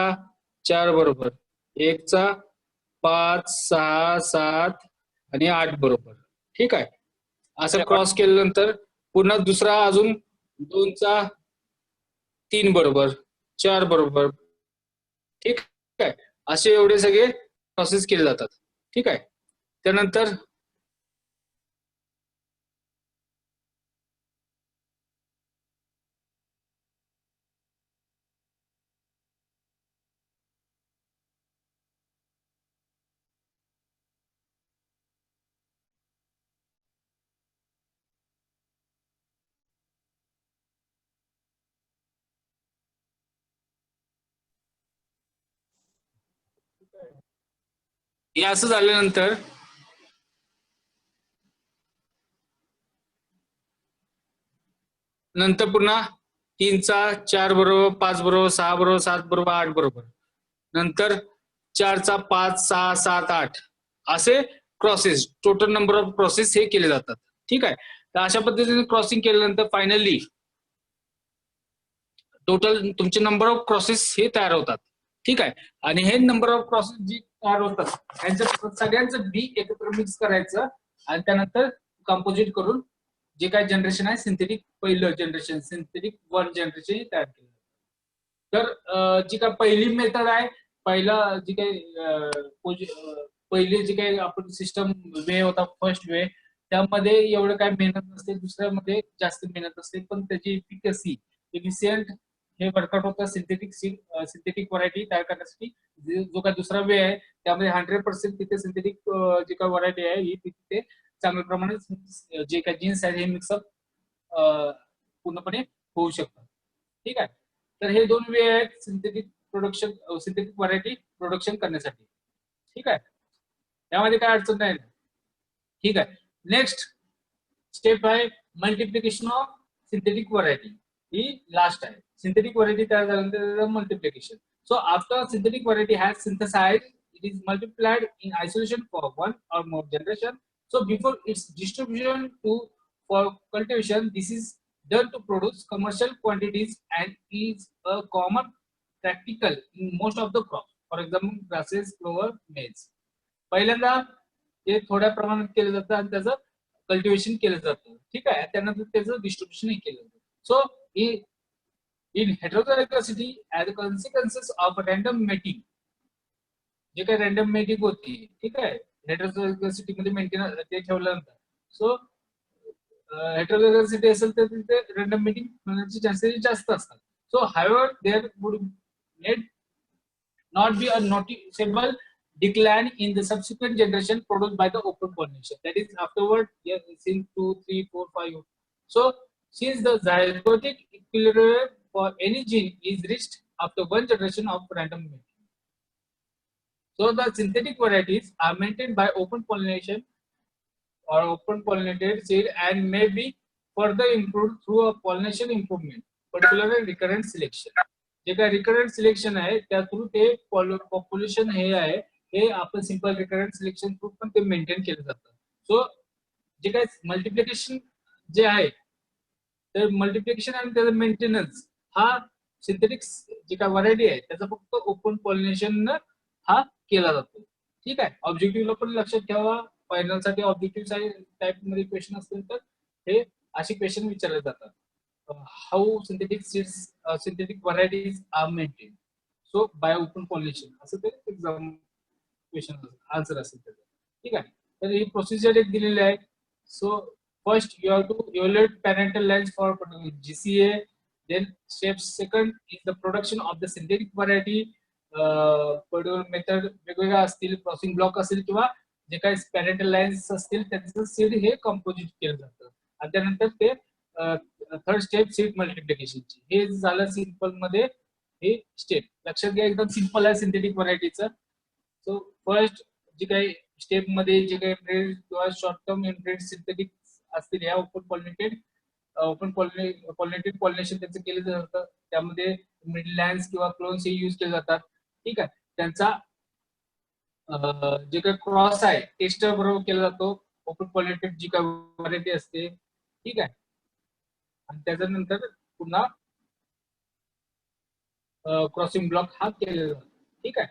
4 बरोबर, 1चा 5, 6, 7 आणि 8 बरोबर. ठीक आहे. असं क्रॉस केल्यानंतर पुन्हा दुसरा अजून 2चा 3 बरोबर, 4 बरोबर. ठीक आहे. असे एवढे सगळे प्रोसेस केले जातात. ठीक आहे. त्यानंतर हे असं झाल्यानंतर नंतर पुन्हा 3चा 4 बरोबर, 5 बरोबर, 6 बरोबर, 7 बरोबर, 8 बरोबर, नंतर 4चा 5, 6, 7, 8 असे crosses, total number of crosses हे केले जातात. ठीक आहे. तर अशा पद्धतीने क्रॉसिंग केल्यानंतर फायनली टोटल तुमचे नंबर ऑफ क्रॉसेस हे तयार होतात. ठीक आहे. आणि हे नंबर ऑफ क्रॉसेस जी तयार होतात त्यांचं सगळ्यांचं बी एकत्र मिक्स करायचं आणि त्यानंतर कंपोजिट करून जे काही जनरेशन आहे सिंथेटिक पहिलं जनरेशन, सिंथेटिक 1 जनरेशन तयार केलं. तर जी काय पहिली मेथड आहे, पहिला जी काही पहिली जी काही आपण सिस्टम वे होता फर्स्ट वे, त्यामध्ये एवढं काय मेहनत नसते, दुसऱ्यामध्ये जास्त मेहनत असते, पण त्याची इफिकसी इफिशियंट हे वर्कआउट होतं सिंथेटिक व्हरायटी तयार करण्यासाठी. जो काय दुसरा वे आहे त्यामध्ये 100% तिथे सिंथेटिक जी काय व्हरायटी आहे ही तिथे चांगल्या प्रमाणे जे काही जीन्स आहे हे मिक्सअप पूर्णपणे होऊ शकतात. ठीक आहे. तर हे 2 वे आहेत synthetic production, synthetic variety production करण्यासाठी. ठीक आहे. त्यामध्ये काय अडचण नाही. ठीक आहे. नेक्स्ट स्टेप आहे मल्टिप्लिकेशन ऑफ सिंथेटिक व्हरायटी. ही लास्ट आहे. सिंथेटिक व्हरायटी तयार झाल्यानंतर multiplication. So after synthetic variety has synthesised, it is multiplied in isolation for 1 or more generation. So before its distribution for cultivation, this is done to produce commercial quantities and is a common practical in most of the crops. For example, grasses, clover, maize. पहिल्यांदा ते थोड्या प्रमाणात केलं जातं आणि त्याचं cultivation केलं जातं. ठीक आहे. त्यानंतर त्याचं डिस्ट्रीब्युशन केलं जातं. So in heterozygosity as a consequences of random mating, जे काही रॅन्डम मेटिंग होती, ठीक आहे, हेटेरोझायगोसिटी मध्ये मेंटेन ते ठेवल्यानंतर, सो हेटेरोझायगोसिटी असेल तर तिथे रॅन्डम मेटिंग होण्याचे चान्सेस जास्त असतात. So higher there would not be a noticeable decline in the subsequent generation produced by the open pollination. That is afterward, yes, in 2, 3, 4, 5. So since the zygotic equilibrium for any gene is reached after 1 generation of random mating, so the synthetic varieties are maintained by open pollination or open pollinated seed and may be further improved through a pollination improvement, particularly recurrent selection. जे काय recurrent selection आहे त्या through ते population हे आहे हे आपण simple recurrent selection through पण ते मेंटेन केलं जातं. सो जे काय मल्टिप्लिकेशन जे आहे तर मल्टिप्लिकेशन आणि त्याचं मेंटेनन्स हा सिंथेटिक जे काय व्हरायटी आहे त्याचा फक्त ओपन पॉलिनेशन हा केला जातो. ठीक आहे. ऑब्जेक्टिव्हला पण लक्षात ठेवा. फायनल साठी ऑब्जेक्टिव्ह टाइप मध्ये क्वेश्चन असतील तर हे असे क्वेश्चन विचारले जातात. How synthetic seeds synthetic varieties are maintain so by open pollination असं ते एक्झाम क्वेश्चन आन्सर असेल त्याचं. ठीक आहे. तर ही प्रोसिजर एक दिलेली आहे. So first you have to evaluate parental lines for GCA. Then step second is the production of the synthetic variety. Production method वेगवेगळ्या असतील, क्रॉसिंग ब्लॉक असेल किंवा जे काही पॅरेंटल लाईन्स असतील त्याचं सीड हे कंपोजिट केलं जातं. आणि त्यानंतर ते थर्ड स्टेप सीड मल्टिप्लिकेशनची. हे झालं सिंपल मध्ये हे स्टेप. लक्षात घ्या एकदम सिंपल आहे सिंथेटिक व्हरायटीचं. सो फर्स्ट जे काही स्टेप मध्ये जे काही इनब्रीड किंवा शॉर्ट टर्म इनब्रीड सिंथेटिक असतील या ओपन पॉलिनेटेड पॉलिनेशन त्याचं केलं जातं. त्यामध्ये मिडल लाईन्स किंवा क्लोन्स हे यूज केले जातात. ठीक आहे. त्यांचा जे काही क्रॉस आहे टेस्टर बरोबर केला जातो. ओपन पॉलिनेटेड जी काही व्हरायटी असते. ठीक आहे. आणि त्याच्यानंतर पुन्हा क्रॉसिंग ब्लॉक हा केलेला जातो. ठीक आहे.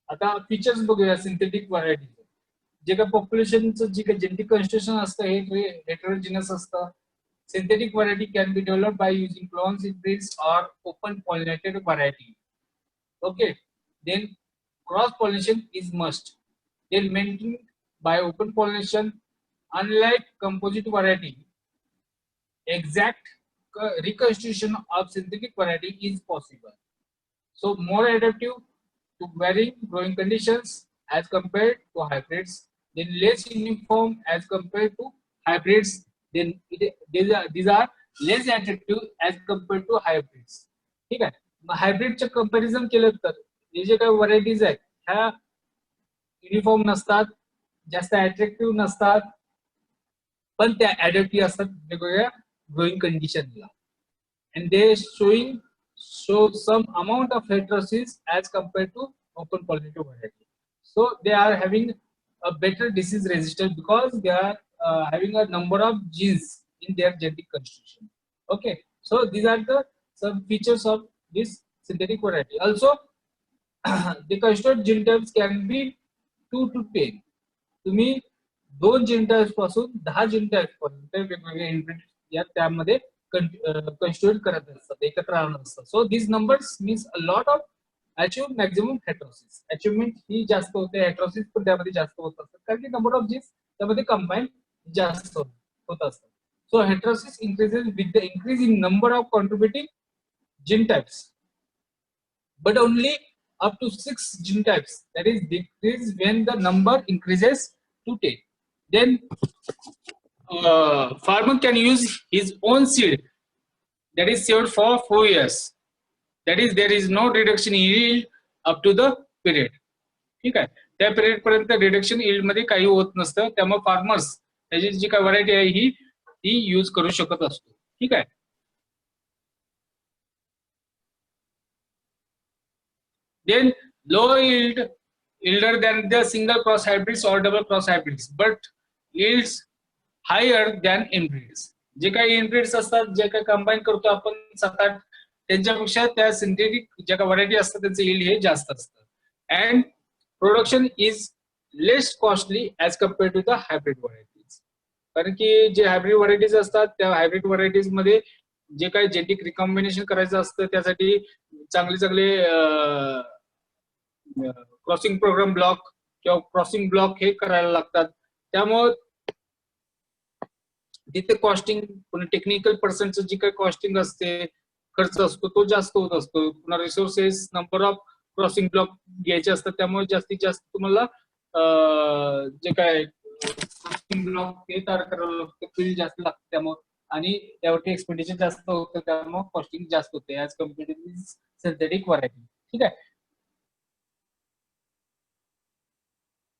आता फीचर्स बघूया सिंथेटिक व्हरायटी. जे काही पॉप्युलेशनचं जे काही जेनेटिक कन्स्टिट्यूशन असतं हे हेटेरोजिनस असतं. Synthetic variety can be developed by using clones, hybrids or open pollinated variety. Okay. Then cross pollination is must. Then maintained by open pollination, unlike composite variety, exact reconstitution of synthetic variety is possible. So more adaptive to varying growing conditions as compared to hybrids, then less uniform as compared to hybrids, then these are less attractive as compared to hybrids. ठीक आहे. मग हायब्रिडचं comparison केलं तर हे जे काही varieties आहेत ह्या युनिफॉर्म नसतात, जास्त अट्रॅक्टिव्ह नसतात, पण त्या ऍडॅप्टिव्ह असतात वेगवेगळ्या ग्रोईंग कंडिशनला. and they show some amount of heterosis as compared to open pollinated variety. So they are having a better disease resistance because they are having a number of genes in their genetic constitution. Okay, so these are the some features of this synthetic variety. Also, the constituent genotypes can be 2 to 10. तुम्ही 2 genotypes पासून 10 genotypes पर्यंत वेगवेगळे inbreed या त्यामध्ये constitute करत असतात, एकत्र आणत असतात. So this numbers means a lot of achieve maximum heterosis. Achievement ही जास्त होते, हेट्रोसिस पण त्यामध्ये जास्त होत असतात कारण की नंबर ऑफ जीन्स त्यामध्ये कंबाईन जास्त होत असतात. So heterosis increases with the increase in number of contributing genotypes, but only up to 6 genotypes. That is decrease when the number increases to 10. Then farmer can use his own seed that is saved for 4 years. That is there is no reduction in yield up to the period. ठीक आहे. त्या period पर्यंत reduction yield मध्ये काही होत नसतं. त्यामुळे farmers त्याची जी काही व्हरायटी आहे ही ती यूज करू शकत असतो. ठीक आहे. Then low yielder than the single cross hybrids or double cross hybrids, but yields higher than inbreeds. जे काही इनब्रीड्स असतात, जे काही कंबाईन करतो आपण 7-8 त्यांच्यापेक्षा त्या सिंथेटिक ज्या काही व्हरायटी असतात त्यांचं यील्ड हे जास्त असतं. And production is less costly as compared to the hybrid varieties. कारण की जे हायब्रिड व्हरायटीज असतात त्या हायब्रिड व्हरायटीज मध्ये जे काही जेनेटिक रिकॉम्बिनेशन करायचं असतं त्यासाठी चांगले क्रॉसिंग प्रोग्राम ब्लॉक किंवा क्रॉसिंग ब्लॉक हे करायला लागतात. त्यामुळे तिथे कॉस्टिंग टेक्निकल पर्सनचं जी काही कॉस्टिंग असते खर्च असतो तो जास्त होत असतो. पुन्हा resources number of crossing block घ्यायचे असतात त्यामुळे जास्तीत जास्त तुम्हाला जे काय क्रॉसिंग ब्लॉक हे तयार करावं लागतं, फील्ड जास्त लागतं त्यामुळे आणि त्यावरती एक्सपेंडिचर जास्त होतं त्यामुळे कॉस्टिंग जास्त होते as compared to synthetic variety. ठीक आहे.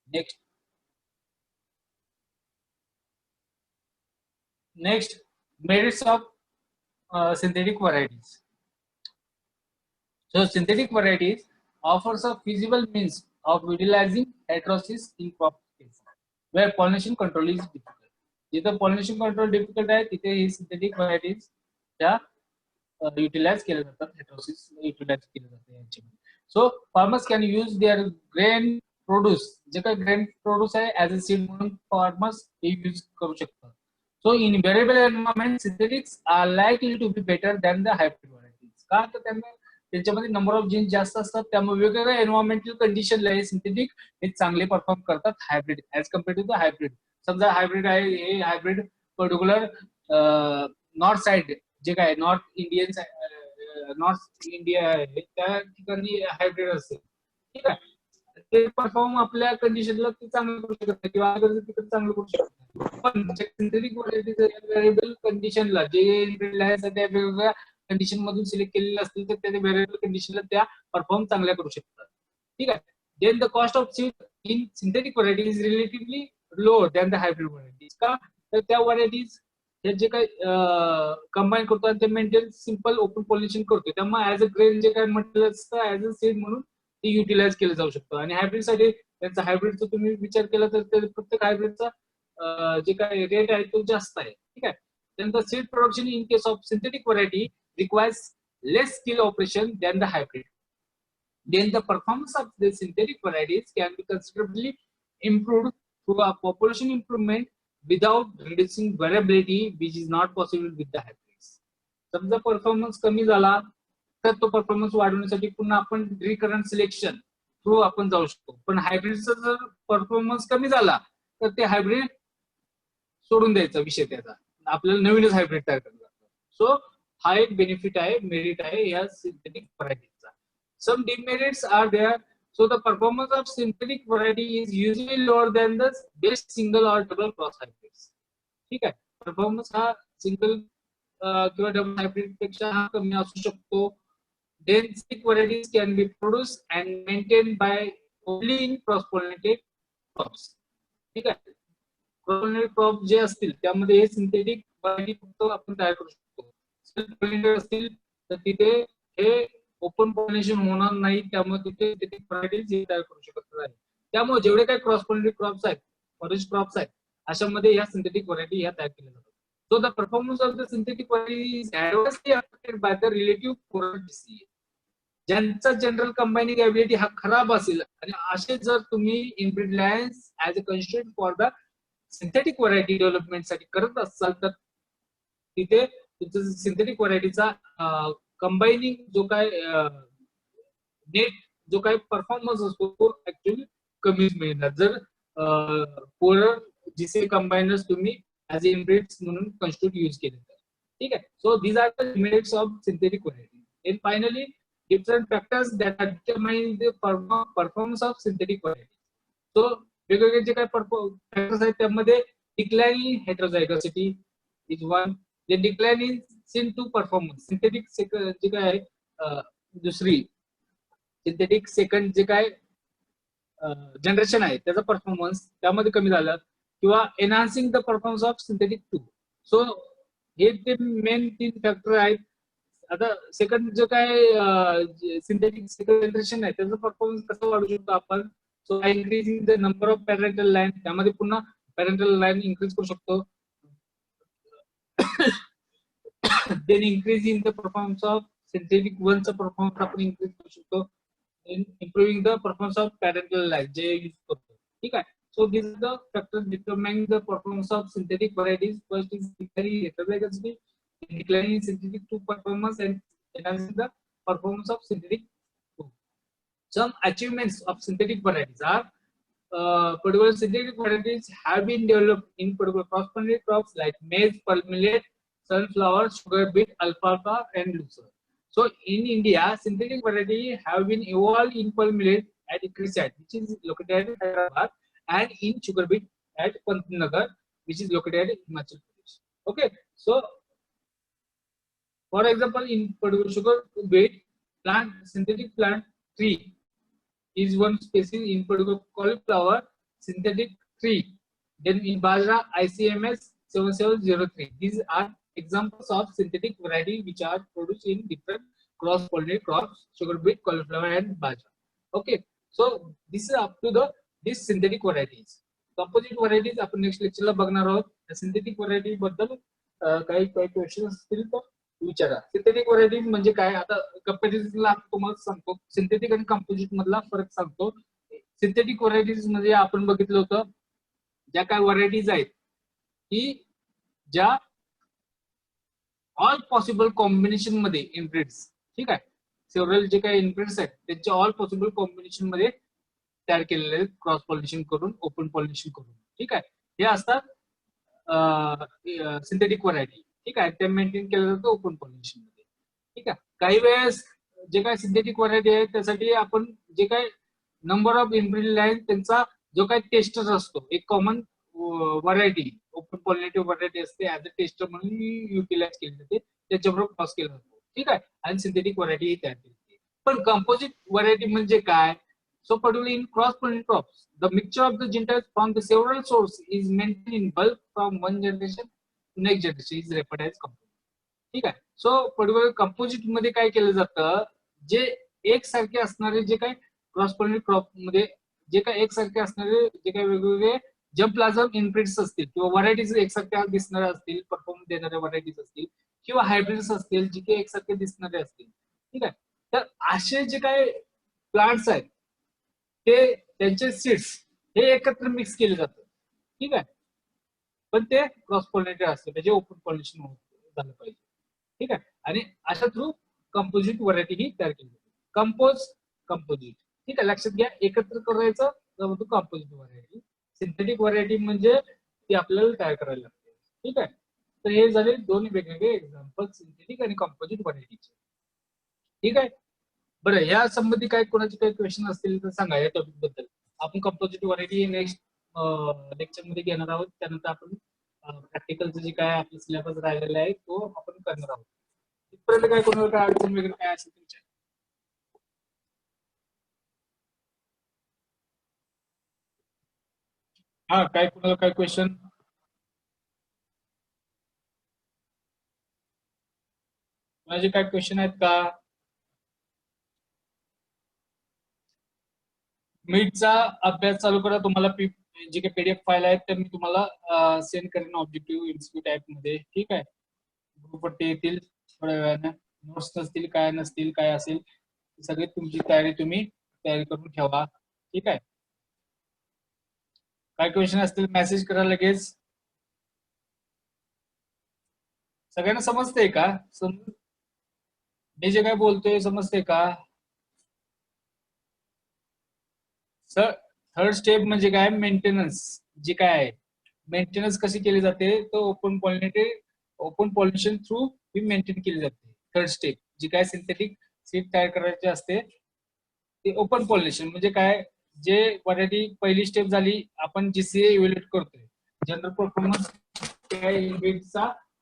Next Next, merits of synthetic varieties. So synthetic varieties offers a feasible means of utilizing heterosis in crop space, where pollination control is difficult. जिथं pollination control difficult आहे तिथे ही synthetic varieties त्या utilize केल्या जातात, heterosis utilize केल्या जाते यांच्यामध्ये. So farmers can use their grain produce, जे काही grain produce आहे as a seed म्हणून farmers हे use करू शकतात. So in variable environment, synthetics are likely to be better than the hybrid varieties. का तर त्यांना त्यांच्यामध्ये नंबर ऑफ जीन्स जास्त असतात, त्यामुळे वेगवेगळ्या एन्व्हायरमेंटल कंडिशनला हे सिंथेटिक हे चांगले परफॉर्म करतात hybrid as compare to the hybrid. समजा हायब्रिड आहे, हे हायब्रिड पर्टिक्युलर नॉर्थ साइड जे काय नॉर्थ इंडिया आहे त्या ठिकाणी हायब्रिड असते, ठीक आहे. ते परफॉर्म आपल्या कंडिशनला ते चांगलं करू शकत नाही किंवा तिकडे चांगलं करू शकत नाही. पण सिंथेटिक व्हरायटीज व्हेरिएबल कंडिशनला जे त्या वेगवेगळ्या कंडिशन मधून सिलेक्ट केलेले असतील तर त्या व्हेरिएबल कंडिशनला त्या परफॉर्म चांगल्या करू शकतात, ठीक आहे. Then the cost of seed in synthetic variety is relatively lower than the hybrid varieties. का तर त्या व्हरायटीज हे जे काही कंबाईन करतो आणि ते मेंटेन सिंपल ओपन पॉलिनेशन करतो, त्यामुळे ऍज अ ग्रेन जे काही मटेरियल असतं ऍज अ सीड म्हणून ते युटिलाइज केलं जाऊ शकतं. आणि हायब्रिड साठी त्यांचा हायब्रिडचा तुम्ही विचार केला तर प्रत्येक हायब्रिडचा जे काही रेट आहे तो जास्त आहे, ठीक आहे. त्यानंतर seed production in case of synthetic variety requires less skill operation than the hybrid. Then the performance of the synthetic varieties can be considerably improved through a population improvement without reducing variability, which is not possible with the hybrids. समजा performance कमी झाला तर तो performance वाढवण्यासाठी पुन्हा आपण recurrent selection through आपण जाऊ शकतो. पण हायब्रिडचा जर परफॉर्मन्स कमी झाला तर ते हायब्रिड सोडून द्यायचा विषय त्याचा, आपल्याला नवीनच हायब्रिड तयार करायला लागतं. सो हा एक बेनिफिट आहे, मेरिट आहे या सिंथेटिक व्हरायटीचा. Some demerits are there. So the performance of synthetic variety is usually lower than the best single or double cross hybrids, ठीक आहे. परफॉर्मन्स हा सिंगल किंवा डबल हायब्रिड पेक्षा हा कमी असू शकतो. Then synthetic varieties can be produce and maintain by only in cross pollinated crops, ठीक आहे. क्रॉस पॉलिनेटेड क्रॉप जे असतील त्यामध्ये हे सिंथेटिक व्हरायटी फक्त आपण तयार करू शकतो. असतील तर तिथे हे ओपन पॉलिनेशन होणार नाही, त्यामुळे तिथे सिंथेटिक व्हरायटीज तयार करू शकत नाही. त्यामुळे जेवढे काही क्रॉस पॉलिनेटेड क्रॉप्स आहेत, फॉरेस्ट क्रॉप्स आहेत, अशामध्ये या सिंथेटिक व्हरायटी या तयार केल्या जातात. So the performance of the synthetic variety is adversely affected by the relative porosity. ज्यांचा जनरल कंबायनिंग एबिलिटी हा खराब असेल आणि असे जर तुम्ही inbred lines as a constraint for the synthetic variety डेव्हलपमेंटसाठी करत असाल तर तिथे तुमचं सिंथेटिक व्हरायटीचा कंबायनिंग जो काय नेट जो काय परफॉर्मन्स असतो तो ऍक्च्युअली कमीच मिळणार जर पोलर जीसी कंबायनर्स तुम्ही ऍज इनब्रिड्स म्हणून कन्स्टिट्यूट यूज केले तर, ठीक आहे. So these are the merits of synthetic variety. And finally different factors that are determine the performance of synthetic variety. So वेगवेगळे जे काही फॅक्टर्स आहेत त्यामध्ये declining heterozygosity is one. The decline in SYN2 performance. Synthetic जे काय आहे दुसरी synthetic second जे काय जनरेशन आहे त्याचा परफॉर्मन्स त्यामध्ये कमी झाला किंवा enhancing the performance of synthetic 2. So हे ते मेन 3 फॅक्टर आहेत. आता सेकंड जो काय सिंथेटिक सेकंड जनरेशन आहे त्याचा परफॉर्मन्स कसा वाढवू शकतो आपण. So increasing the number of parental line, त्यामध्ये पुन्हा पॅरेंटल लाईन इन्क्रीज करू शकतो. then increasing the performance of synthetic one's performance आपण increase करू शकतो. improving the performance of parental line जे यूज करतो, ठीक आहे. so these are the factors determining the performance of synthetic varieties. First is declining synthetic 2 performance and enhancing the performance of synthetic 2. Some achievements of synthetic varieties are particular synthetic varieties have been developed in particular cross-pollinated crops like maize, millet, sunflower, sugar beet, alfalfa, and luzerne. So in India, synthetic variety have been evolved in pearl millet at ICRISAT, which is located at Hyderabad, and in sugar beet at Pantnagar, which is located at Himachal Pradesh. Okay, so for example, in particular sugar beet plant, synthetic plant 3 is one species. In particular cauliflower, synthetic 3. Then in bajra, ICMS 7703. These are examples of synthetic variety which are produced in different cross-pollinated crops, sugar beet, cauliflower, and bajra. Okay, so this is up to the these synthetic varieties. Composite varieties आपण next लेक्चरला बघणार आहोत. Synthetic variety बद्दल काही काही question असतील तर विचारा. Synthetic variety म्हणजे काय, आता कंपॅरिझनला तुम्हाला सांगतो. सिंथेटिक आणि कंपोजिट मधला फरक सांगतो. सिंथेटिक व्हरायटीज म्हणजे आपण बघितलं होतं ज्या काय व्हरायटीज आहेत की ज्या ऑल पॉसिबल कॉम्बिनेशन मध्ये इनब्रिड्स, ठीक आहे, सेव्हरल जे काही इनब्रिड्स आहेत त्यांच्या ऑल पॉसिबल कॉम्बिनेशन मध्ये तयार केलेले आहेत, क्रॉस पॉलिनेशन करून, ओपन पॉलिनेशन करून, ठीक आहे. हे असतात सिंथेटिक व्हरायटी, ठीक आहे. ते मेंटेन केलं जातं ओपन पॉलिनेशन मध्ये, ठीक आहे. काही वेळेस जे काही सिंथेटिक व्हरायटी आहे त्यासाठी आपण जे काही नंबर ऑफ इनब्रिड लाईन त्यांचा जो काही टेस्टर असतो, एक कॉमन व्हरायटी ओपन पॉलिनेटिव्ह व्हरायटी असते ऍज अ टेस्टर म्हणून युटिलाइज केली जाते, त्याच्याबरोबर क्रॉस केला जातो, ठीक आहे. आणि सिंथेटिक व्हरायटी ही तयार केली जाते. पण कंपोजिट व्हरायटी म्हणजे काय? So particularly in cross-pollinated crops, the mixture of the genetics from the several sources is maintained in bulk from one generation to next generation is referred as composite. ठीक आहे. So particular composite मध्ये काय केलं जातं, जे एकसारखे असणारे जे काही क्रॉस-पॉलिनेटेड क्रॉप मध्ये जे काही एकसारखे असणारे जे काही वेगवेगळे जर्मप्लाझम इनब्रिड्स असतील किंवा व्हरायटीज एकसारख्या दिसणाऱ्या असतील, परफॉर्मन्स देणाऱ्या व्हरायटीज असतील किंवा हायब्रिड्स असतील जे काही एकसारखे दिसणारे असतील, ठीक आहे. तर असे जे काही प्लांट्स आहेत ते त्यांचे सीड्स हे एकत्र मिक्स केले जातात, ठीक आहे. पण ते क्रॉस पॉलिनेटेड असते, म्हणजे ओपन पॉलिनेशन झालं पाहिजे, ठीक आहे. आणि अशा थ्रू कंपोजिट व्हरायटी ही तयार केली जाते. कंपोजिट, ठीक आहे. लक्षात घ्या, एकत्र करायचं कंपोजिट व्हरायटी. सिंथेटिक व्हरायटी म्हणजे ती आपल्याला तयार करायला लागते, ठीक आहे. तर हे झाले दोन वेगवेगळे एक्झाम्पल सिंथेटिक आणि कंपोजिट व्हरायटीचे, ठीक आहे. बरं, या संबंधी काय कोणाचे काही क्वेश्चन असतील तर सांगा या टॉपिक बद्दल. आपण कंपोजिट व्हरायटी नेक्स्ट लेक्चर मध्ये घेणार आहोत. त्यानंतर आपण प्रॅक्टिकलचं जे काय आपलं सिलेबस राहिलेला आहे तो आपण करणार आहोत. तिथपर्यंत काय कोणाला काय अडचण वगैरे काय असेल तुमच्या? हा, काय कोणाला काय क्वेश्चन? माझे काय क्वेश्चन आहेत का? मीटचा अभ्यास चालू करा. तुम्हाला जे काही पीडीएफ फाईल आहेत ते मी तुम्हाला सेंड करेन ऑब्जेक्टिव्ह इन्स्टिट्यूट टाईप मध्ये, ठीक आहे. ग्रुपवरती येतील थोड्या वेळाने. नोट्स नसतील, काय नसतील, काय असेल सगळी तुमची तुम्ही तयारी करून ठेवा, ठीक आहे. काय क्वेश्चन असतील मेसेज करा लगेच. सगळ्यांना समजतंय का? मी जे काय बोलतोय समजतंय का? सर, थर्ड स्टेप म्हणजे काय? मेंटेनन्स. जे काय आहे मेंटेनन्स कशी केली जाते, तो ओपन पॉलिनेशन थ्रू ही मेंटेन केली जाते. थर्ड स्टेप जी काय सिंथेटिक सीड तयार करायची असते ते ओपन पॉलिनेशन म्हणजे काय, जे व्हरायटी पहिली स्टेप झाली, आपण जीसीए इव्हॅल्युएट करतोय, जनरल परफॉर्मन्स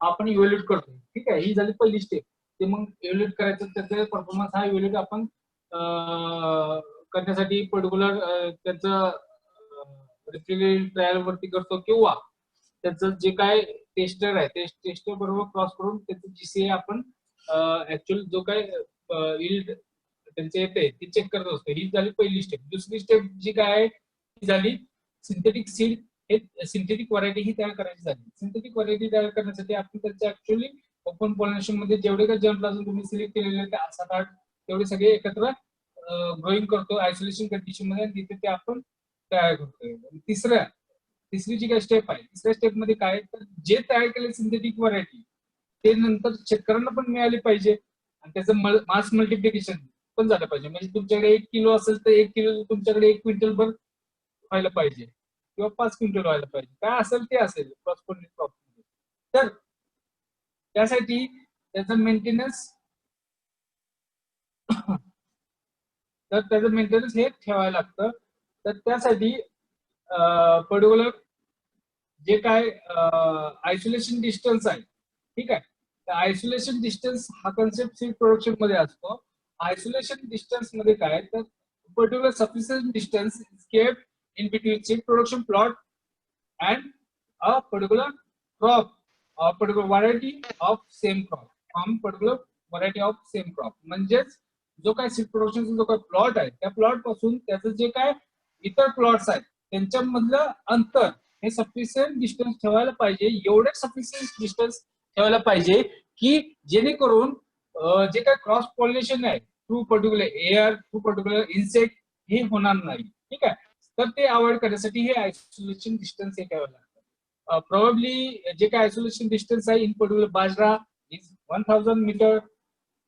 आपण इव्हॅल्युएट करतोय, ठीक आहे. ही झाली पहिली स्टेप. ते मग इव्हॅल्युएट करायचं, त्याचा परफॉर्मन्स हा इव्हॅल्युएट आपण करण्यासाठी पर्टिक्युलर त्यांचं ट्रायल वरती करतो किंवा त्याचं जे काय टेस्टर आहे ते टेस्टर बरोबर क्रॉस करून त्याचं जीसीए आपण ऍक्च्युअल जो काय यील्ड त्यांचे येते ती चेक करत असतो. ही झाली पहिली स्टेप. दुसरी स्टेप जी काय आहे ती झाली सिंथेटिक सीड, हे सिंथेटिक व्हरायटी ही तयार करायची झाली. सिंथेटिक व्हरायटी तयार करण्यासाठी आपण त्याच्या ऍक्च्युअली ओपन पॉलिनेशन मध्ये जेवढे काही जर्मप्लाझम तुम्ही सिलेक्ट केलेले 7-8 तेवढे सगळे एकत्र ग्रोईंग करतो आयसोलेशन कंडिशन मध्ये, तिथे ते आपण तयार करतोय. तिसरी जी काही स्टेप आहे, तिसऱ्या स्टेप मध्ये काय, तर जे तयार केले सिंथेटिक व्हरायटी ते नंतर शेतकऱ्यांना पण मिळाली पाहिजे आणि त्याचं मास मल्टिप्लिकेशन पण झालं पाहिजे. म्हणजे तुमच्याकडे 1 किलो असेल तर 1 किलो तुमच्याकडे 1 क्विंटल भर व्हायला पाहिजे किंवा 5 क्विंटल व्हायला पाहिजे, काय असेल ते असेल क्रॉस पॉलिनेटेड क्रॉप. तर त्यासाठी त्याचं मेंटेनन्स तर त्याचं मेंटेनन्स हे ठेवायला लागतं. तर त्यासाठी पर्टिक्युलर जे काय आयसोलेशन डिस्टन्स आहे, ठीक आहे. तर आयसोलेशन डिस्टन्स हा कन्सेप्ट सीड प्रोडक्शन मध्ये असतो. आयसोलेशन डिस्टन्स मध्ये काय, तर particular sufficient distance is kept in between seed production plot and a particular crop or particular variety of same crop from particular variety of same crop. म्हणजेच जो काय seed प्रोडक्शनचा जो काय प्लॉट आहे त्या प्लॉट पासून त्याचं जे काय इतर प्लॉट्स आहेत त्यांच्यामधलं अंतर हे सफिशियंट डिस्टन्स ठेवायला पाहिजे. एवढे सफिशियंट डिस्टन्स ठेवायला पाहिजे की जेणेकरून जे काय क्रॉस पॉलिनेशन आहे through particular air through particular insect हे होणार नाही. ठीक आहे. तर ते अवॉइड करण्यासाठी हे आयसोलेशन डिस्टन्स हे ठेवायला लागतं. प्रोबेबली जे काय आयसोलेशन डिस्टन्स आहे in particular bajra is 1000 metre,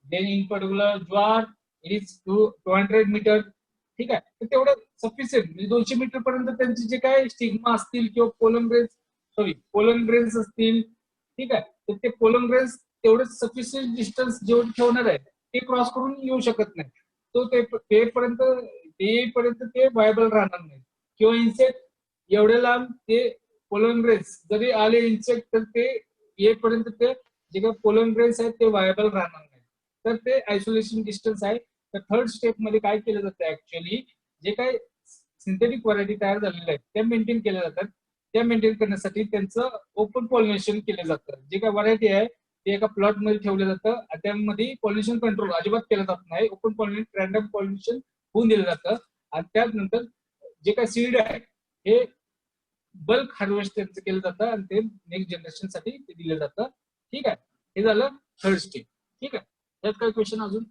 then in particular jowar it is 200 metre. ठीक आहे. तर तेवढं सफिशियंट म्हणजे 200 मीटर पर्यंत त्यांचे जे काय स्टिग्मा असतील किंवा पोलन ग्रेन्स असतील. ठीक आहे. तर ते पोलन ग्रेन्स तेवढं सफिशियंट डिस्टन्स जेवढे ठेवणार आहे ते क्रॉस करून येऊ शकत नाही. तो तेपर्यंत ते व्हायबल राहणार नाही. किंवा इन्सेक्ट एवढे लांब ते पोलन ग्रेन्स जरी आले इन्सेक्ट तर ते येपर्यंत ते जे काही पोलन ग्रेन्स आहेत ते व्हायबल राहणार नाही. तर ते आयसोलेशन डिस्टन्स आहे. तर थर्ड स्टेप मध्ये काय केलं जातं ऍक्च्युअली जे काही सिंथेटिक व्हरायटी तयार झालेल्या आहेत त्या मेंटेन केल्या जातात. त्या मेंटेन करण्यासाठी त्यांचं ओपन पॉलिनेशन केलं जातं. जे काही व्हरायटी आहे ते एका प्लॉट मध्ये ठेवलं जातं. त्यामध्ये पॉल्युशन कंट्रोल अजिबात केलं जात नाही. ओपन पॉलिनेशन रॅन्डम पॉल्युशन होऊन दिलं जातं आणि त्यानंतर जे काही सीड आहे हे बल्क हार्वेस्ट त्यांचं केलं जातं आणि ते नेक्स्ट जनरेशन साठी ते दिलं जातं. ठीक आहे. हे झालं थर्ड स्टेप. ठीक आहे. त्यात काही क्वेश्चन अजून